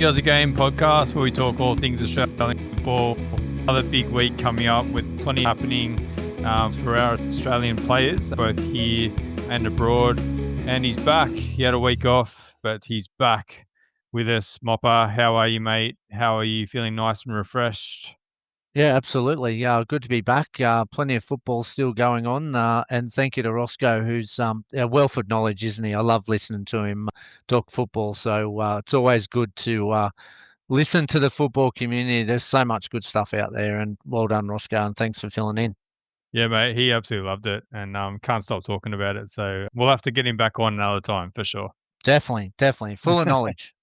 Does a Game podcast where we talk all things Australian football. Another big week coming up with plenty happening for our Australian players, both here and abroad. And he's back. He had a week off, but he's back with us. Mopper, how are you, mate? How are you feeling? Nice and refreshed? Yeah, absolutely. Good to be back. Plenty of football still going on. And thank you to Roscoe, who's a wealth of knowledge, isn't he? I love listening to him talk football. So it's always good to listen to the football community. There's so much good stuff out there. And well done, Roscoe. And thanks for filling in. Yeah, mate, he absolutely loved it and can't stop talking about it. So we'll have to get him back on another time for sure. Definitely. Full of knowledge.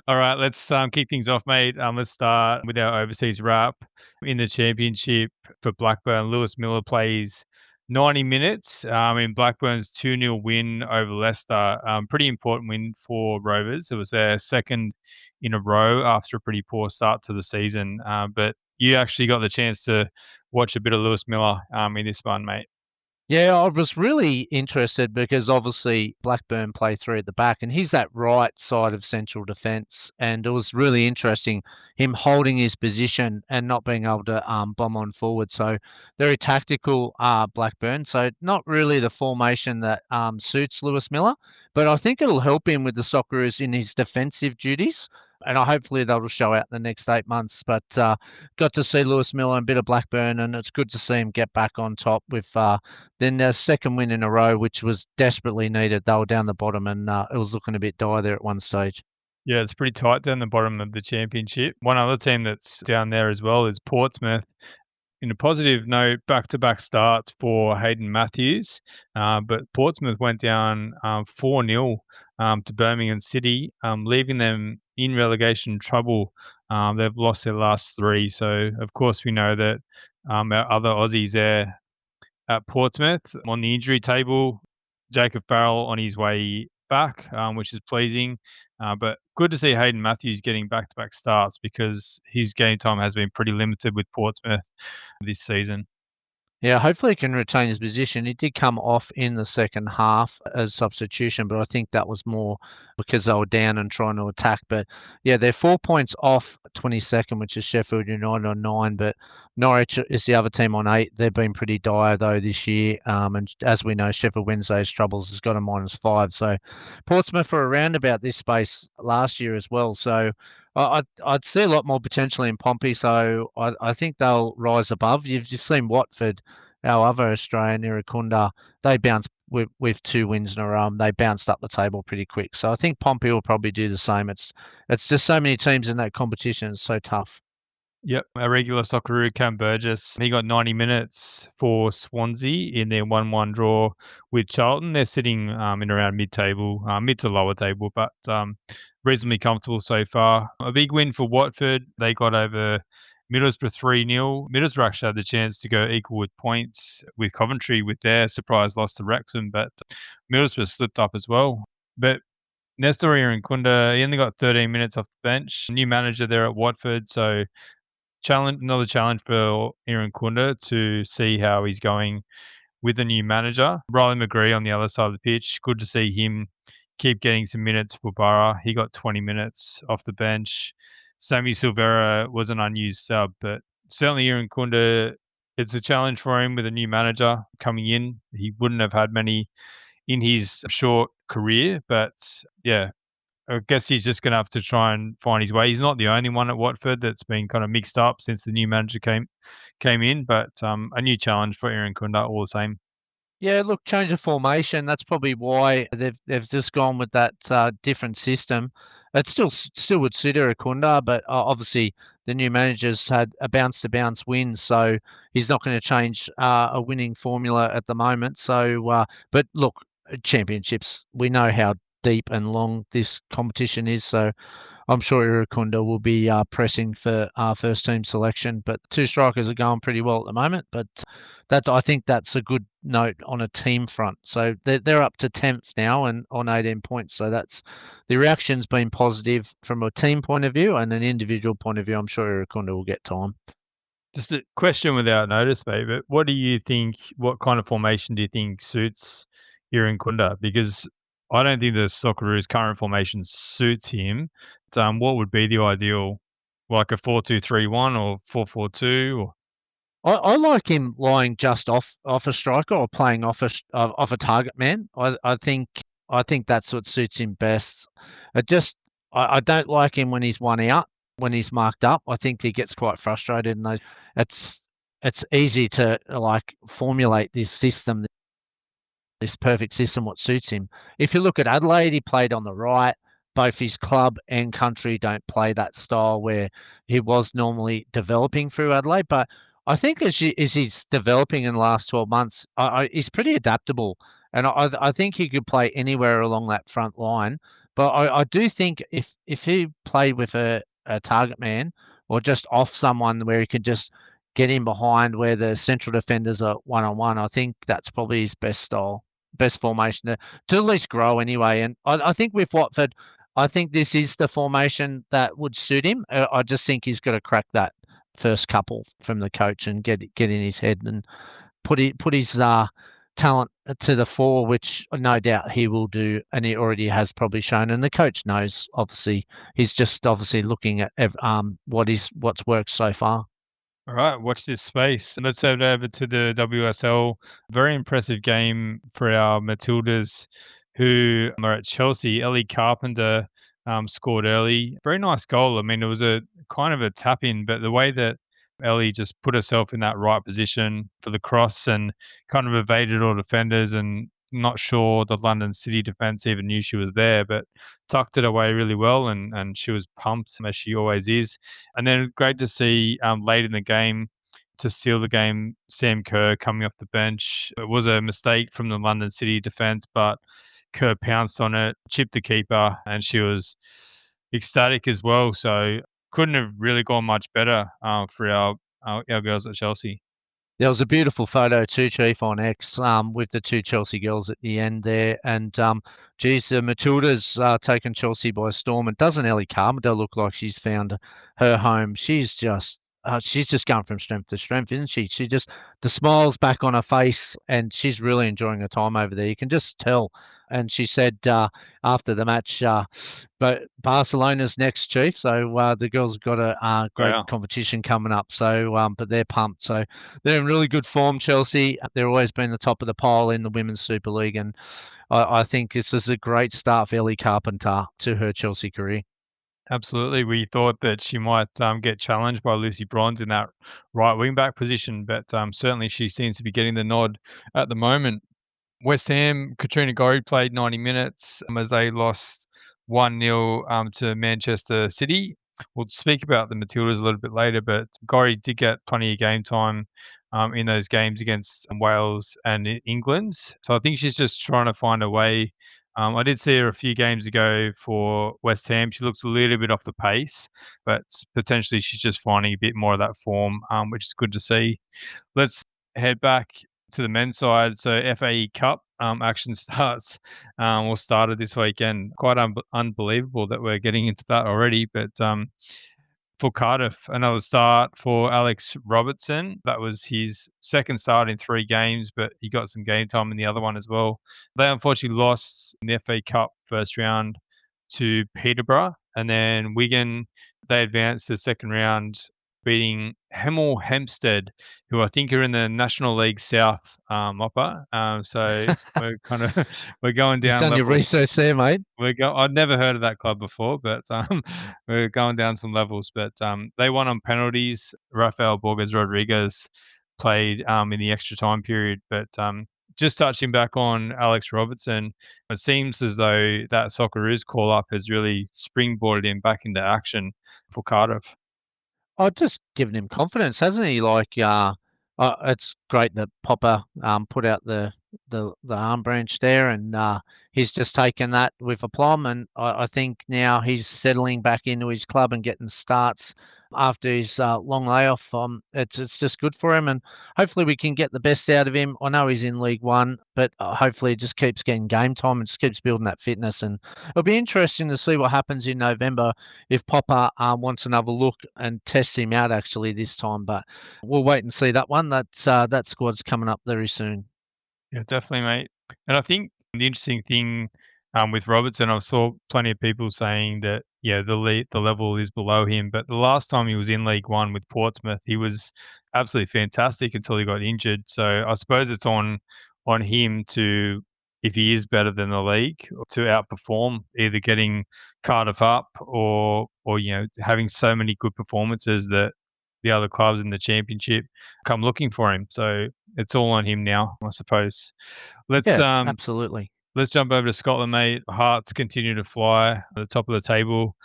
All right, let's kick things off, mate. Let's start with our overseas wrap. In the championship for Blackburn, Lewis Miller plays 90 minutes in Blackburn's 2-0 win over Leicester. Pretty important win for Rovers. It was their second in a row after a pretty poor start to the season. But you actually got the chance to watch a bit of Lewis Miller in this one, mate. Yeah, I was really interested because obviously Blackburn play three at the back, and he's that right side of central defence, and it was really interesting him holding his position and not being able to bomb on forward. So very tactical, Blackburn. So not really the formation that suits Lewis Miller, but I think it'll help him with the Socceroos in his defensive duties. And hopefully that'll show out in the next 8 months. But got to see Lewis Miller and a bit of Blackburn, and it's good to see him get back on top with then their second win in a row, which was desperately needed. They were down the bottom, and it was looking a bit dire there at one stage. Yeah, it's pretty tight down the bottom of the championship. One other team that's down there as well is Portsmouth. In a positive note, back-to-back starts for Hayden Matthews, but Portsmouth went down 4-0 to Birmingham City, leaving them in relegation trouble. They've lost their last three, so of course we know that our other Aussies there at Portsmouth on the injury table. Jacob Farrell on his way back, which is pleasing. But good to see Hayden Matthews getting back-to-back starts because his game time has been pretty limited with Portsmouth this season. Yeah, hopefully he can retain his position. He did come off in the second half as substitution, but I think that was more because they were down and trying to attack. But yeah, they're 4 points off 22nd, which is Sheffield United on 9, but Norwich is the other team on 8. They've been pretty dire though this year. And as we know, Sheffield Wednesday's troubles has got a -5. So Portsmouth were around about this space last year as well. So I'd see a lot more potential in Pompey, so I think they'll rise above. You've seen Watford, our other Australian, Irukunda, they bounced with 2 wins in a row. They bounced up the table pretty quick. So I think Pompey will probably do the same. It's just so many teams in that competition. It's so tough. Yep, our regular Socceroo, Cam Burgess, he got 90 minutes for Swansea in their 1-1 draw with Charlton. They're sitting in around mid-table, mid to lower table, but reasonably comfortable so far. A big win for Watford. They got over Middlesbrough 3-0. Middlesbrough actually had the chance to go equal with points with Coventry with their surprise loss to Wrexham, but Middlesbrough slipped up as well. But Nestor Irankunda, he only got 13 minutes off the bench. New manager there at Watford, so another challenge for Irankunda to see how he's going with the new manager. Riley McGree on the other side of the pitch. Good to see him keep getting some minutes for Borough. He got 20 minutes off the bench. Sammy Silvera was an unused sub, but certainly Irankunda, it's a challenge for him with a new manager coming in. He wouldn't have had many in his short career, but yeah, I guess he's just going to have to try and find his way. He's not the only one at Watford that's been kind of mixed up since the new manager came in, but a new challenge for Aaron Kunda all the same. Yeah, look, change of formation. That's probably why they've just gone with that different system. It still would suit Irakunda, but obviously the new manager's had a bounce to bounce win, so he's not going to change a winning formula at the moment. So, but look, championships. We know how deep and long this competition is, so I'm sure Irakunda will be pressing for first team selection. But two strikers are going pretty well at the moment. But I think that's a good note on a team front. So they're up to 10th now and on 18 points. So that's the reaction's been positive from a team point of view and an individual point of view. I'm sure Irakunda will get time. Just a question without notice, mate, but what do you think, what kind of formation do you think suits Aaron Kunda? Because I don't think the Socceroos' current formation suits him. What would be the ideal, like a 4-2-3-1 or 4-4-2? Or I like him lying just off a striker or playing off a target man. I think that's what suits him best. It just I don't like him when he's one out, when he's marked up. I think he gets quite frustrated, and those it's it's easy to like formulate this system, this perfect system, what suits him. If you look at Adelaide, he played on the right. Both his club and country don't play that style where he was normally developing through Adelaide. But I think as he's developing in the last 12 months, he's pretty adaptable. And I think he could play anywhere along that front line. But I do think if he played with a target man or just off someone where he can just get in behind where the central defenders are one on one, I think that's probably his best style, best formation to at least grow anyway. And I think with Watford, I think this is the formation that would suit him. I just think he's got to crack that first couple from the coach and get in his head and put his talent to the fore, which no doubt he will do, and he already has probably shown. And the coach knows, obviously, he's just obviously looking at what's worked so far. all right, watch this space. Let's head over to the WSL. Very impressive game for our Matildas, who are at Chelsea. Ellie Carpenter scored early. Very nice goal. I mean, it was a kind of a tap in, but the way that Ellie just put herself in that right position for the cross and kind of evaded all defenders, and not sure the London City defense even knew she was there, but tucked it away really well, and she was pumped, as she always is. And then great to see late in the game to seal the game, Sam Kerr coming off the bench. It was a mistake from the London City defence, but Kerr pounced on it, chipped the keeper, and she was ecstatic as well. So couldn't have really gone much better for our girls at Chelsea. There was a beautiful photo too, Chief, on X, with the two Chelsea girls at the end there. And geez, the Matildas taken Chelsea by storm. And doesn't Ellie Carpenter look like she's found her home? She's just going from strength to strength, isn't she? She just the smiles back on her face, and she's really enjoying her time over there. You can just tell. And she said after the match, but Barcelona's next, Chief. So the girls have got a great Wow. competition coming up. So, but they're pumped. So they're in really good form, Chelsea. They've always been the top of the pile in the Women's Super League, and I think this is a great start for Ellie Carpenter to her Chelsea career. Absolutely. We thought that she might get challenged by Lucy Bronze in that right wing back position, but certainly she seems to be getting the nod at the moment. West Ham, Katrina Gorry played 90 minutes as they lost 1-0 to Manchester City. We'll speak about the Matildas a little bit later, but Gorry did get plenty of game time in those games against Wales and England. So I think she's just trying to find a way. I did see her a few games ago for West Ham. She looks a little bit off the pace, but potentially she's just finding a bit more of that form, which is good to see. Let's head back to the men's side. So FAE Cup action starts or started this weekend. Quite unbelievable that we're getting into that already. But for Cardiff, another start for Alex Robertson. That was his second start in 3 games, but he got some game time in the other one as well. They unfortunately lost in the FA Cup first round to Peterborough, and then Wigan, they advanced to the second round, beating Hemel Hempstead, who I think are in the National League South upper. So we're kind of we're going You've down done your levels. research there, mate. I'd never heard of that club before, but we're going down some levels. But they won on penalties. Rafael Borges Rodriguez played in the extra time period. But just touching back on Alex Robertson, it seems as though that Socceroos call up has really springboarded him back into action for Cardiff. Oh, just giving him confidence, hasn't he? Like, it's great that Popper put out the arm branch there, and he's just taken that with aplomb. And I think now he's settling back into his club and getting starts after his long layoff. It's just good for him, and hopefully we can get the best out of him. I know he's in League One, but hopefully it just keeps getting game time and just keeps building that fitness. And it'll be interesting to see what happens in November if Popper wants another look and tests him out actually this time. But we'll wait and see that one. That squad's coming up very soon. Yeah, definitely, mate. And I think the interesting thing with Robertson. I saw plenty of people saying that, yeah, the level is below him. But the last time he was in League One with Portsmouth, he was absolutely fantastic until he got injured. So I suppose it's on him to, if he is better than the league, to outperform, either getting Cardiff up or having so many good performances that the other clubs in the championship come looking for him. So it's all on him now, I suppose. Let's Yeah, um absolutely. let's jump over to Scotland, mate. Hearts continue to fly at the top of the table.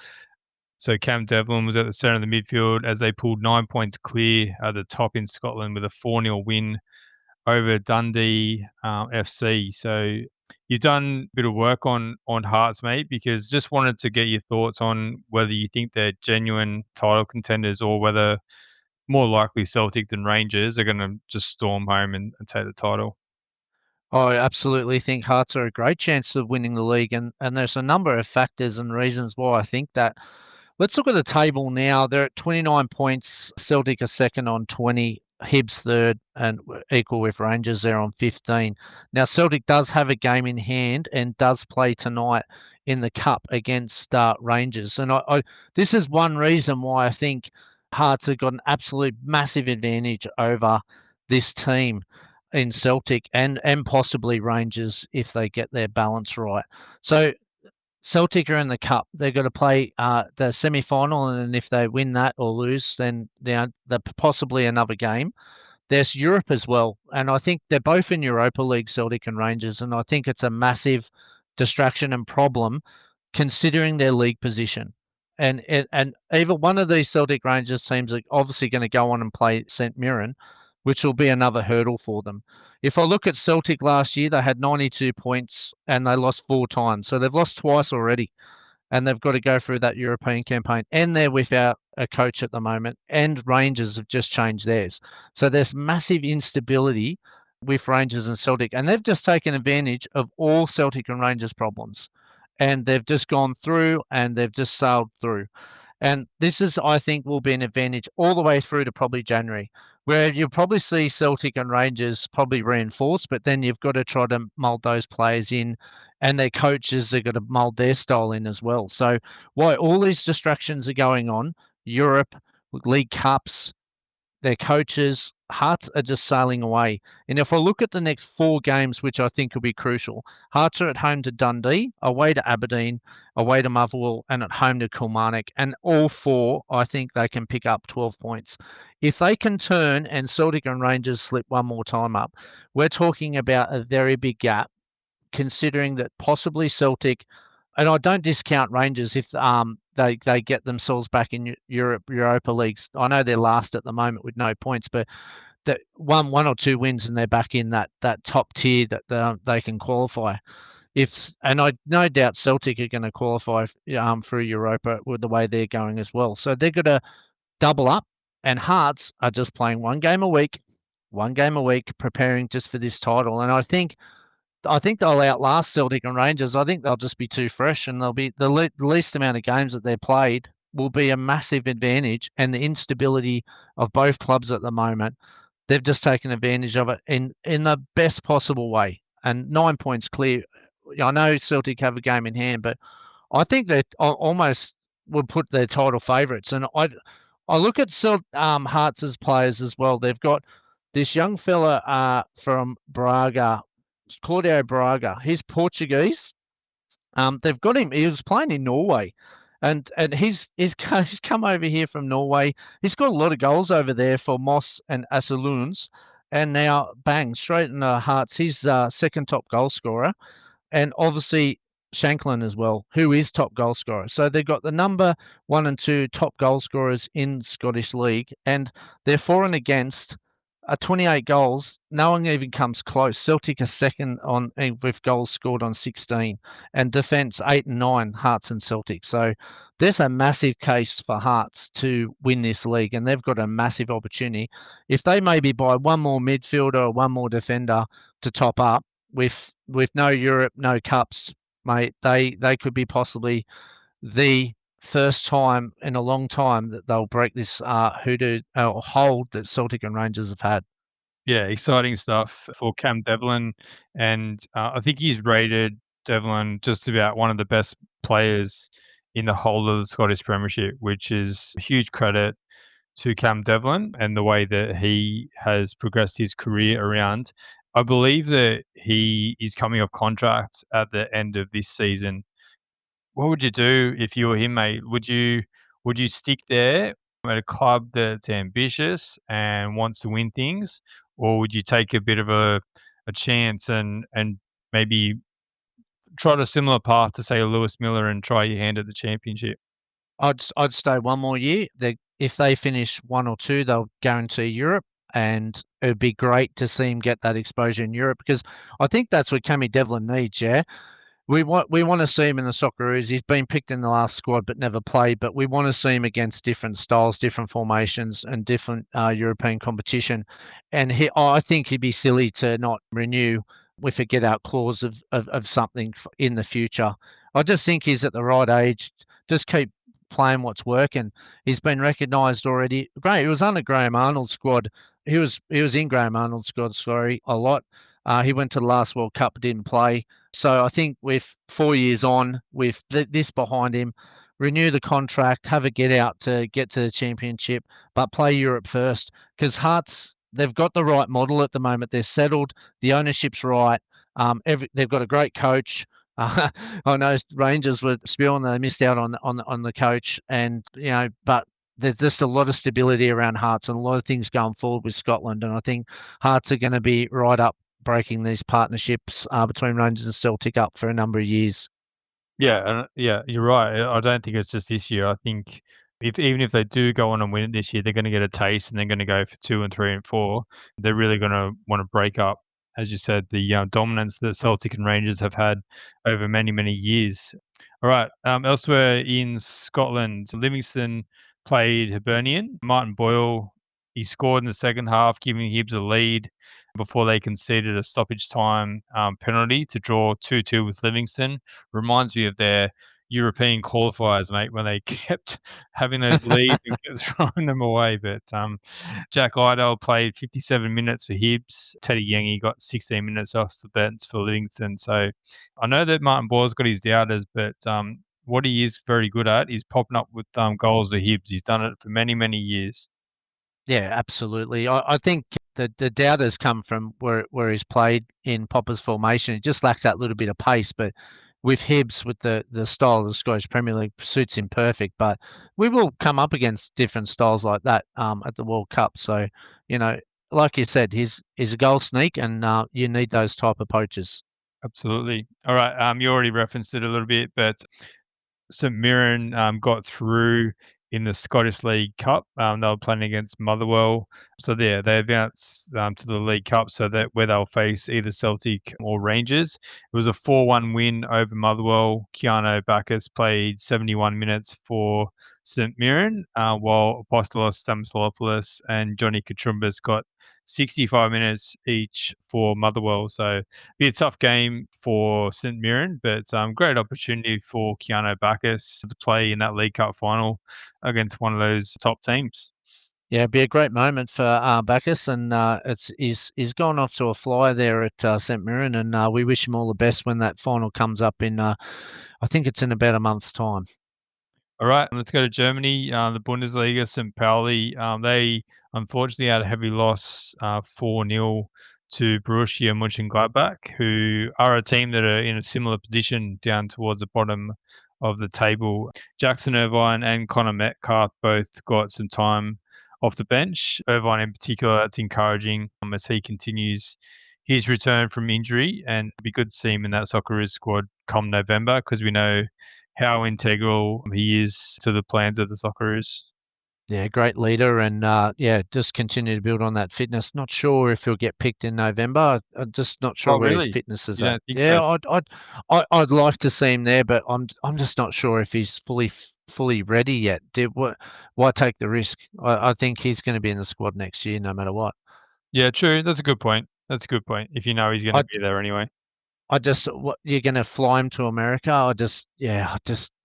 So Cam Devlin was at the centre of the midfield as they pulled 9 points clear at the top in Scotland with a 4-0 win over Dundee FC. So you've done a bit of work on Hearts, mate, because just wanted to get your thoughts on whether you think they're genuine title contenders or whether more likely Celtic than Rangers are going to just storm home and take the title. I absolutely think Hearts are a great chance of winning the league, and there's a number of factors and reasons why I think that. Let's look at the table now. They're at 29 points. Celtic are second on 20. Hibs third and equal with Rangers. They're on 15. Now, Celtic does have a game in hand and does play tonight in the Cup against Rangers. And this is one reason why I think Hearts have got an absolute massive advantage over this team in Celtic and possibly Rangers if they get their balance right. So Celtic are in the cup. They're going to play the semi-final, and if they win that or lose, then they're possibly another game. There's Europe as well, and I think they're both in Europa League, Celtic and Rangers, and I think it's a massive distraction and problem considering their league position. And either one of these Celtic Rangers teams are obviously going to go on and play St Mirren, which will be another hurdle for them. If I look at Celtic last year, they had 92 points and they lost 4 times. So they've lost twice already and they've got to go through that European campaign. And they're without a coach at the moment. And Rangers have just changed theirs. So there's massive instability with Rangers and Celtic. And they've just taken advantage of all Celtic and Rangers problems. And they've just gone through and they've just sailed through. And this is, I think, will be an advantage all the way through to probably January, where you'll probably see Celtic and Rangers probably reinforced, but then you've got to try to mould those players in, and their coaches are going to mould their style in as well. So, while all these distractions are going on, Europe, League Cups, their coaches, Hearts are just sailing away. And if I look at the next 4 games, which I think will be crucial, Hearts are at home to Dundee, away to Aberdeen, away to Motherwell, and at home to Kilmarnock. And all 4, I think they can pick up 12 points. If they can turn and Celtic and Rangers slip one more time up, we're talking about a very big gap, considering that possibly Celtic, and I don't discount Rangers if they get themselves back in Europa Leagues. I know they're last at the moment with no points, but that one or two wins and they're back in that top tier that they can qualify. And I no doubt Celtic are going to qualify through Europa with the way they're going as well. So they're going to double up, and Hearts are just playing one game a week, preparing just for this title. And I think they'll outlast Celtic and Rangers. I think they'll just be too fresh, and they'll be the least amount of games that they've played will be a massive advantage. And the instability of both clubs at the moment, they've just taken advantage of it in the best possible way. And 9 points clear. I know Celtic have a game in hand, but I think they almost would put their title favourites. And I look at Hearts' players as well. They've got this young fella from Braga, Claudio Braga. He's Portuguese. They've got him. He was playing in Norway, and he's come over here from Norway. He's got a lot of goals over there for Moss and Asseloons, and now bang straight in the Hearts. He's second top goal scorer, and obviously Shanklin as well, who is top goal scorer. So they've got the number 1 and 2 top goal scorers in Scottish League, and they're for and against 28 goals. No one even comes close. Celtic are second on with goals scored on 16, and defence 8 and 9. Hearts and Celtic. So there's a massive case for Hearts to win this league, and they've got a massive opportunity. If they maybe buy one more midfielder or one more defender to top up with no Europe, no cups, mate, they could be possibly the first time in a long time that they'll break this hoodoo hold that Celtic and Rangers have had. Yeah, exciting stuff for Cam Devlin, and I think he's rated Devlin just about one of the best players in the whole of the Scottish Premiership, which is a huge credit to Cam Devlin and the way that he has progressed his career around. I believe that he is coming off contract at the end of this season. What would you do if you were him, mate? Would you stick there at a club that's ambitious and wants to win things, or would you take a bit of a chance and maybe trot a similar path to say Lewis Miller and try your hand at the championship? I'd stay one more year. If they finish 1 or 2, they'll guarantee Europe, and it'd be great to see him get that exposure in Europe because I think that's what Cammy Devlin needs, yeah? We want to see him in the Socceroos. He's been picked in the last squad but never played. But we want to see him against different styles, different formations, and different European competition. And I think he'd be silly to not renew with a get out clause of something in the future. I just think he's at the right age. Just keep playing what's working. He's been recognised already. Great. He was under Graham Arnold's squad. He was in Graham Arnold's squad. Sorry, a lot. He went to the last World Cup, didn't play. So I think with 4 years on, with this behind him, renew the contract, have a get out to get to the championship, but play Europe first. Because Hearts, they've got the right model at the moment. They're settled. The ownership's right. They've got a great coach. I know Rangers were spewing they missed out on the coach, and but there's just a lot of stability around Hearts and a lot of things going forward with Scotland, and I think Hearts are going to be right up breaking these partnerships between Rangers and Celtic up for a number of years. Yeah, yeah, you're right. I don't think it's just this year. I think even if they do go on and win it this year, they're going to get a taste and they're going to go for 2 and 3 and 4. They're really going to want to break up, as you said, the dominance that Celtic and Rangers have had over many, many years. All right. Elsewhere in Scotland, Livingston played Hibernian. Martin Boyle, he scored in the second half, giving Hibs a lead before they conceded a stoppage time penalty to draw 2-2 with Livingston. Reminds me of their European qualifiers, mate, when they kept having those leads and kept throwing them away. But Jack Idle played 57 minutes for Hibs. Teddy Yengi got 16 minutes off the bench for Livingston. So I know that Martin Boyle's got his doubters, but what he is very good at is popping up with goals for Hibs. He's done it for many, many years. Yeah, absolutely. I think the doubters come from where he's played in Popper's formation. He just lacks that little bit of pace, but with Hibs, with the style of the Scottish Premier League, suits him perfect. But we will come up against different styles like that at the World Cup. So, you know, like you said, he's a goal sneak, and you need those type of poachers. Absolutely. All right. You already referenced it a little bit, but St Mirren got through in the Scottish League Cup. They were playing against Motherwell, so there they advanced to the League Cup, so that where they'll face either Celtic or Rangers. It was a 4-1 win over Motherwell. Keanu Bacchus played 71 minutes for St Mirren, while Apostolos Stamatoulopoulos and Johnny Katrumbas got 65 minutes each for Motherwell. So be a tough game for St Mirren, but great opportunity for Keanu Bacchus to play in that League Cup final against one of those top teams. Yeah, it'd be a great moment for Bacchus, and he's gone off to a flyer there at St Mirren, and we wish him all the best when that final comes up in. I think it's in about a month's time. All right, let's go to Germany. The Bundesliga, St. Pauli. They unfortunately had a heavy loss, 4-0 to Borussia Mönchengladbach, who are a team that are in a similar position down towards the bottom of the table. Jackson Irvine and Connor Metcalf both got some time off the bench. Irvine in particular, that's encouraging as he continues his return from injury, and it'd be good to see him in that Socceroos squad come November because we know how integral he is to the plans of the Socceroos. Yeah, great leader, and yeah, just continue to build on that fitness. Not sure if he'll get picked in November. I'm just not sure Oh, where his really? fitness is You at. don't think so? Yeah, I'd like to see him there, but I'm just not sure if he's fully ready yet. Why take the risk? I think he's going to be in the squad next year, no matter what. Yeah, true. That's a good point. That's a good point. If you know he's going to I be there anyway. I just what you're going to fly him to America? I just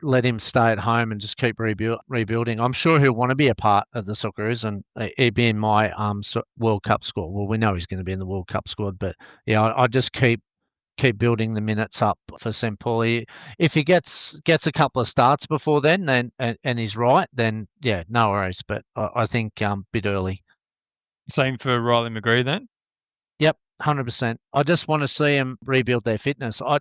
let him stay at home and just keep rebuilding. I'm sure he'll want to be a part of the Socceroos and he'd be in my World Cup squad. Well, we know he's going to be in the World Cup squad, but yeah, I just keep keep building the minutes up for St. Pauli. If he gets a couple of starts before then, and he's right, then yeah, no worries. But I think bit early. Same for Riley McGree then? Yep, 100%. I just want to see them rebuild their fitness. I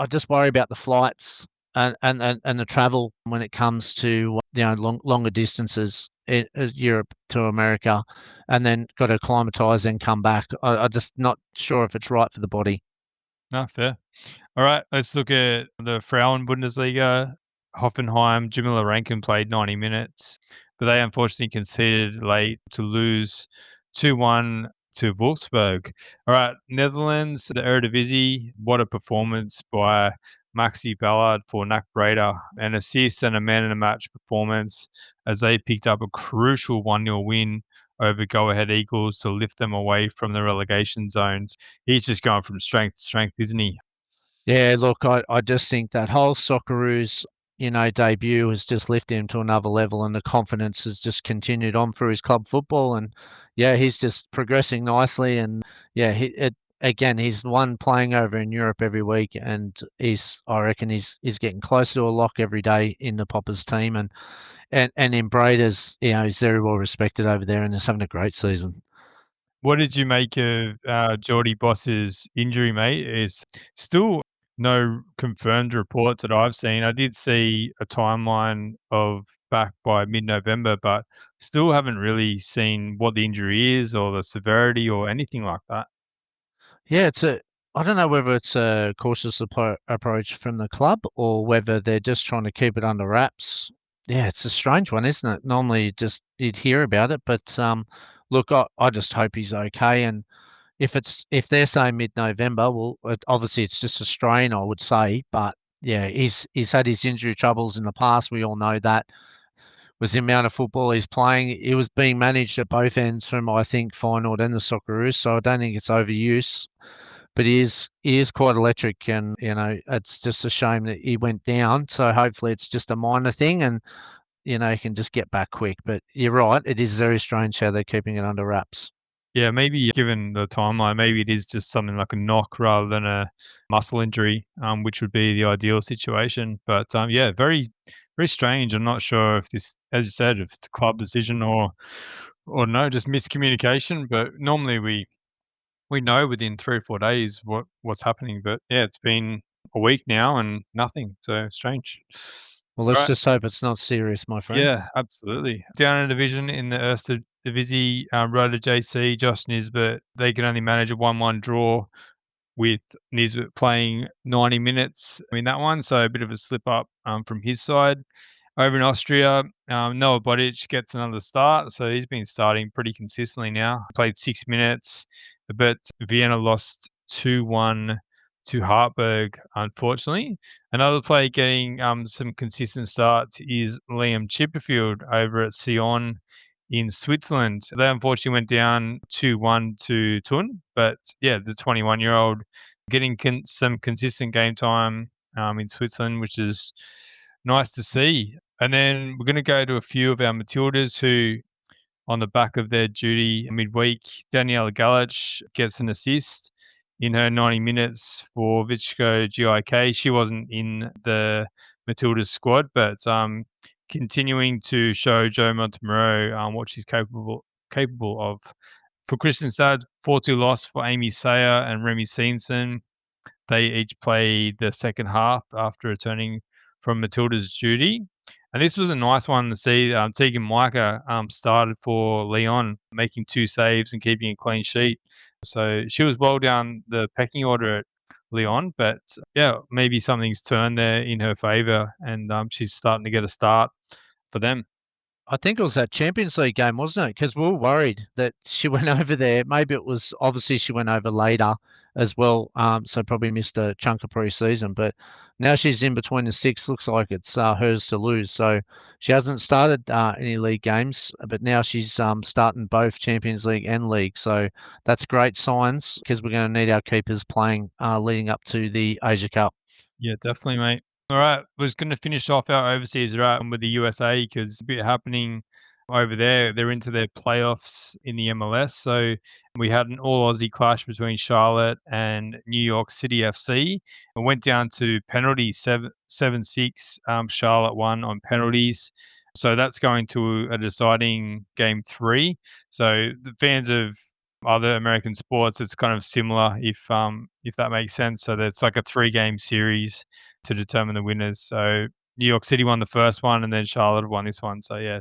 just worry about the flights and the travel when it comes to longer distances, Europe to America, and then got to acclimatise and come back. I just not sure if it's right for the body. No, fair. All right, let's look at the Frauen Bundesliga. Hoffenheim, Jamila Rankin played 90 minutes, but they unfortunately conceded late to lose 2-1 to Wolfsburg. All right, Netherlands, the Eredivisie, what a performance by Maxi Ballard for NAC Breda. An assist and a man in the match performance as they picked up a crucial 1-0 win over Go Ahead Eagles to lift them away from the relegation zones. He's just going from strength to strength, isn't he? Yeah, look, I just think that whole Socceroos, debut has just lifted him to another level, and the confidence has just continued on for his club football. And yeah, he's just progressing nicely. And yeah, again, he's the one playing over in Europe every week, and I reckon he's getting closer to a lock every day in the Poppers team, and in Breda's, he's very well respected over there, and he's having a great season. What did you make of Geordie Boss's injury, mate? Is still no confirmed reports that I've seen. I did see a timeline of back by mid-November, but still haven't really seen what the injury is or the severity or anything like that. Yeah, I don't know whether it's a cautious approach from the club or whether they're just trying to keep it under wraps. Yeah, it's a strange one, isn't it? Normally, just you'd hear about it, but look, I just hope he's okay. And if they're saying mid-November, well, obviously it's just a strain, I would say. But yeah, he's had his injury troubles in the past. We all know that. Was the amount of football he's playing. It was being managed at both ends from, I think, Feyenoord and the Socceroos. So I don't think it's overuse, but he is quite electric, and it's just a shame that he went down. So hopefully it's just a minor thing, and he can just get back quick. But you're right, it is very strange how they're keeping it under wraps. Yeah, maybe given the timeline, maybe it is just something like a knock rather than a muscle injury, which would be the ideal situation. But yeah, very, very strange. I'm not sure if this, as you said, if it's a club decision or no, just miscommunication. But normally we know within 3 or 4 days what's happening. But yeah, it's been a week now and nothing. So strange. Well, All let's right. just hope it's not serious, my friend. Yeah, absolutely. Down in a division in the Erste Divisie, Rotor JC, Josh Nisbet, they can only manage a 1-1 draw with Nisbet playing 90 minutes in that one, so a bit of a slip up from his side. Over in Austria, Noah Bodic gets another start, so he's been starting pretty consistently now. Played 6 minutes, but Vienna lost 2-1 to Hartberg, unfortunately. Another player getting some consistent starts is Liam Chipperfield over at Sion in Switzerland. They unfortunately went down 2-1 to Thun, but yeah, the 21-year-old getting some consistent game time in Switzerland, which is nice to see. And then we're going to go to a few of our Matildas who, on the back of their duty midweek, Daniela Galic gets an assist in her 90 minutes for Vichko GIK. She wasn't in the Matildas squad, but continuing to show Joe Montemurro what she's capable of. For Kristianstad, 4-2 loss for Amy Sayer and Remy Simpson. They each played the second half after returning from Matilda's duty. And this was a nice one to see. Tegan Micah started for Leon, making 2 saves and keeping a clean sheet. So she was well down the pecking order at Leon, but yeah, maybe something's turned there in her favour, and she's starting to get a start for them. I think it was that Champions League game, wasn't it? Because we were worried that she went over there. Maybe it was obviously she went over later as well, so probably missed a chunk of pre-season. But now she's in between the six. Looks like it's hers to lose. So she hasn't started any league games, but now she's starting both Champions League and league. So that's great signs because we're going to need our keepers playing leading up to the Asia Cup. Yeah, definitely, mate. All right, we're just going to finish off our overseas route with the USA because a bit happening over there. They're into their playoffs in the MLS. So we had an all Aussie clash between Charlotte and New York City FC. It went down to penalties, 7-6. Charlotte won on penalties. So that's going to a deciding game 3. So the fans of other American sports, it's kind of similar if that makes sense. So it's like a 3-game series to determine the winners. So New York City won the first one, and then Charlotte won this one. So yeah,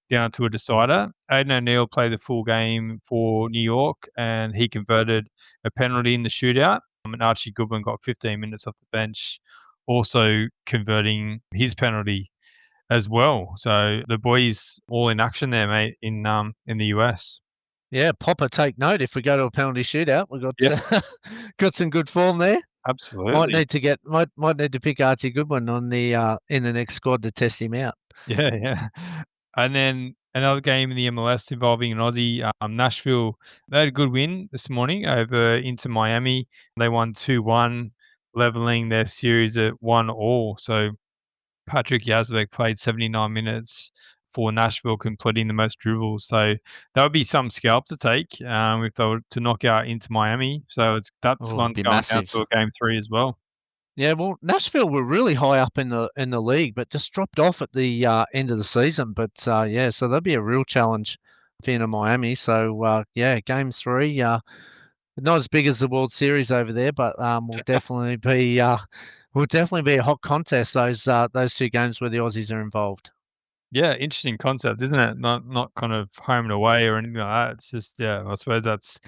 down to a decider. Aidan O'Neill played the full game for New York, and he converted a penalty in the shootout. And Archie Goodwin got 15 minutes off the bench, also converting his penalty as well. So the boys all in action there, mate, in the US. Yeah, Popper, take note. If we go to a penalty shootout, we've got Yeah, got some good form there. Might absolutely. need to get might need to pick Archie Goodwin on the in the next squad to test him out. Yeah, yeah. And then another game in the MLS involving an Aussie, Nashville. They had a good win this morning over Inter Miami. They won 2-1, leveling their series at 1-1. So Patrick Yazbek played 79 minutes for Nashville, completing the most dribbles. So that would be some scalp to take if they were to knock out Inter Miami. So that's Oh, it'd one's be going down massive. to a game 3 as well. Yeah, well, Nashville were really high up in the league, but just dropped off at the end of the season. But yeah, so that'd be a real challenge for Inter Miami. So yeah, game 3. Not as big as the World Series over there, but will definitely be a hot contest. Those 2 games where the Aussies are involved. Yeah, interesting concept, isn't it? Not kind of home and away or anything like that. It's just, yeah, I suppose that's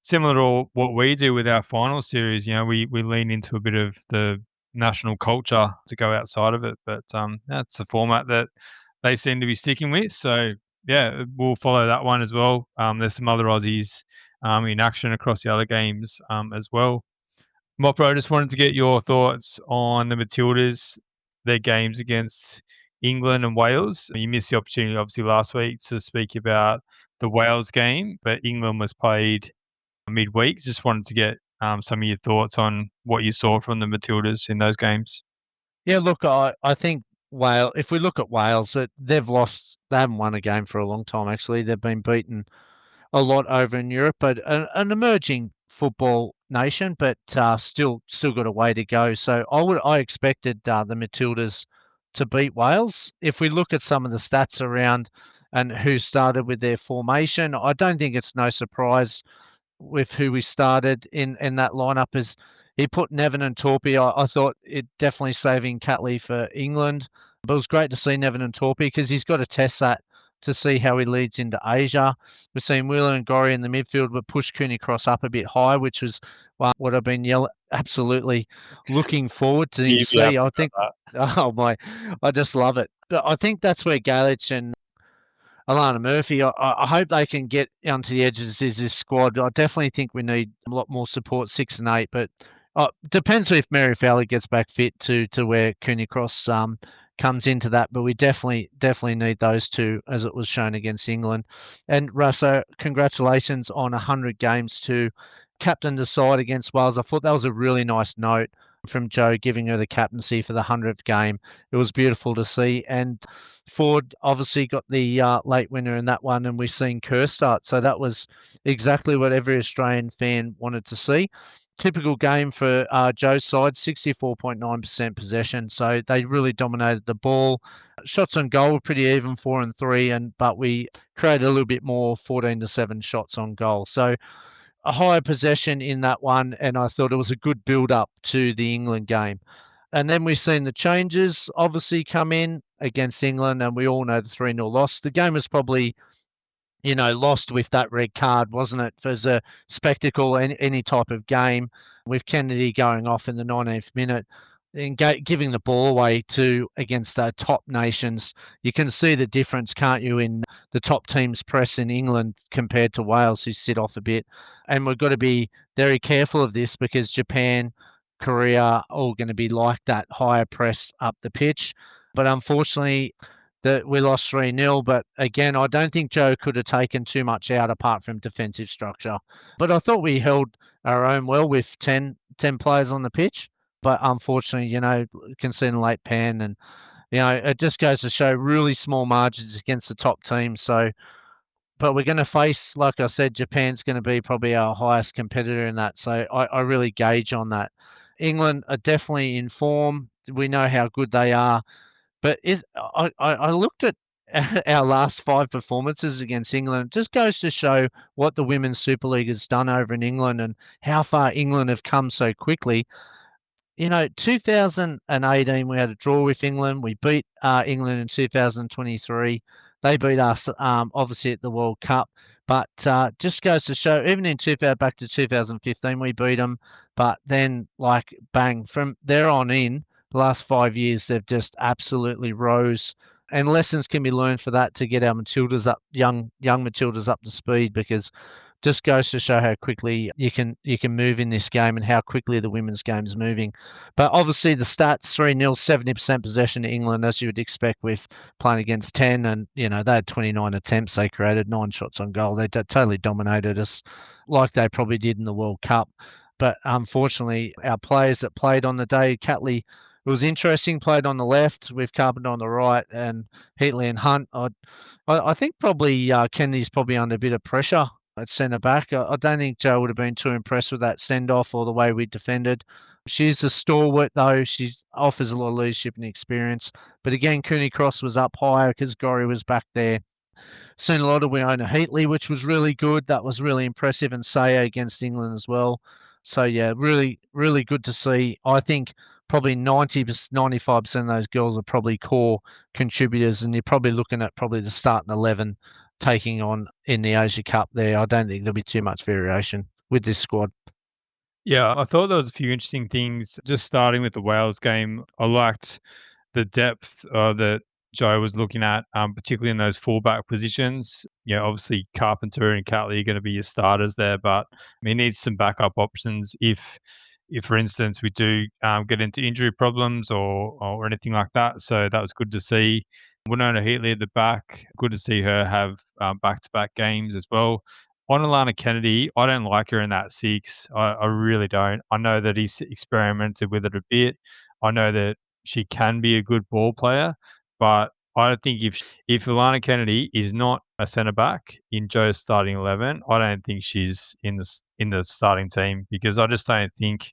similar to what we do with our final series. You know, we lean into a bit of the national culture to go outside of it, but that's the format that they seem to be sticking with. So yeah, we'll follow that one as well. There's some other Aussies in action across the other games as well. Mopro, I just wanted to get your thoughts on the Matildas, their games against England and Wales. You missed the opportunity, obviously, last week to speak about the Wales game, but England was played midweek. Just wanted to get some of your thoughts on what you saw from the Matildas in those games. Yeah, look, I think Wales. If we look at Wales, they've lost. They haven't won a game for a long time. Actually, they've been beaten a lot over in Europe, but an emerging football nation, but still got a way to go. So I expected the Matildas to beat Wales. If we look at some of the stats around and who started with their formation, I don't think it's no surprise with who we started in that lineup is he put Nevin and Torpy. I thought it definitely saving Catley for England, but it was great to see Nevin and Torpy because he's got to test that to see how he leads into Asia. We've seen Wheeler and Gorry in the midfield, but push Cooney Cross up a bit high, which was what I've been absolutely looking forward to You'd be see. happy I think, about oh my, I just love it. But I think that's where Galich and Alana Murphy, I hope they can get onto the edges of this squad. I definitely think we need a lot more support, 6 and 8, but depends if Mary Fowler gets back fit to where Cooney Cross comes into that. But we definitely need those 2, as it was shown against England. And Russo, congratulations on 100 games to captain the side against Wales. I thought that was a really nice note from Joe giving her the captaincy for the 100th game. It was beautiful to see. And Ford obviously got the late winner in that one, and we've seen Kerr start. So that was exactly what every Australian fan wanted to see. Typical game for Joe's side, 64.9% possession. So they really dominated the ball. Shots on goal were pretty even, 4 and 3, but we created a little bit more, 14-7 shots on goal. So a higher possession in that one, and I thought it was a good build up to the England game. And then we've seen the changes obviously come in against England, and we all know the 3-0 loss. The game was probably, lost with that red card, wasn't it? As a spectacle, any type of game, with Kennedy going off in the 19th minute and giving the ball away to against the top nations. You can see the difference, can't you, in the top teams press in England compared to Wales, who sit off a bit. And we've got to be very careful of this because Japan, Korea, are all going to be like that, higher press up the pitch. But unfortunately, that we lost 3-0. But again, I don't think Joe could have taken too much out apart from defensive structure. But I thought we held our own well with 10 players on the pitch. But unfortunately, conceding late pen and It just goes to show really small margins against the top teams. So, but we're going to face, like I said, Japan's going to be probably our highest competitor in that. So I really gauge on that. England are definitely in form. We know how good they are. But I looked at our last five performances against England. It just goes to show what the Women's Super League has done over in England and how far England have come so quickly. 2018, we had a draw with England. We beat England in 2023. They beat us, obviously, at the World Cup. But just goes to show, even in 2000, back to 2015, we beat them. But then, like, bang, from there on in, the last 5 years, they've just absolutely rose. And lessons can be learned for that to get our Matildas up, young Matildas up to speed, because just goes to show how quickly you can move in this game and how quickly the women's game is moving. But obviously the stats 3-0, 70% possession to England, as you would expect with playing against 10, and they had 29 attempts, they created 9 shots on goal. They totally dominated us like they probably did in the World Cup. But unfortunately, our players that played on the day, Catley, it was interesting, played on the left with Carpenter on the right, and Heatley and Hunt. I think probably Kennedy's probably under a bit of pressure at centre back. I don't think Joe would have been too impressed with that send off or the way we defended. She's a stalwart though. She offers a lot of leadership and experience. But again, Cooney Cross was up higher because Gorry was back there. Seen a lot of Winona Heatley, which was really good. That was really impressive, and Sayo against England as well. So yeah, really, really good to see. I think probably 95% of those girls are probably core contributors, and you're probably looking at probably the starting 11 taking on in the Asia Cup there. I don't think there'll be too much variation with this squad. Yeah, I thought there was a few interesting things. Just starting with the Wales game, I liked the depth that Joe was looking at, particularly in those fullback positions. Obviously Carpenter and Catley are going to be your starters there, but he needs some backup options if for instance we do get into injury problems or anything like that. So that was good to see. Winona Heatley at the back, good to see her have back-to-back games as well. On Alana Kennedy, I don't like her in that six. I really don't. I know that he's experimented with it a bit. I know that she can be a good ball player, but I think if Alana Kennedy is not a centre back in Joe's starting 11, I don't think she's in the starting team, because I just don't think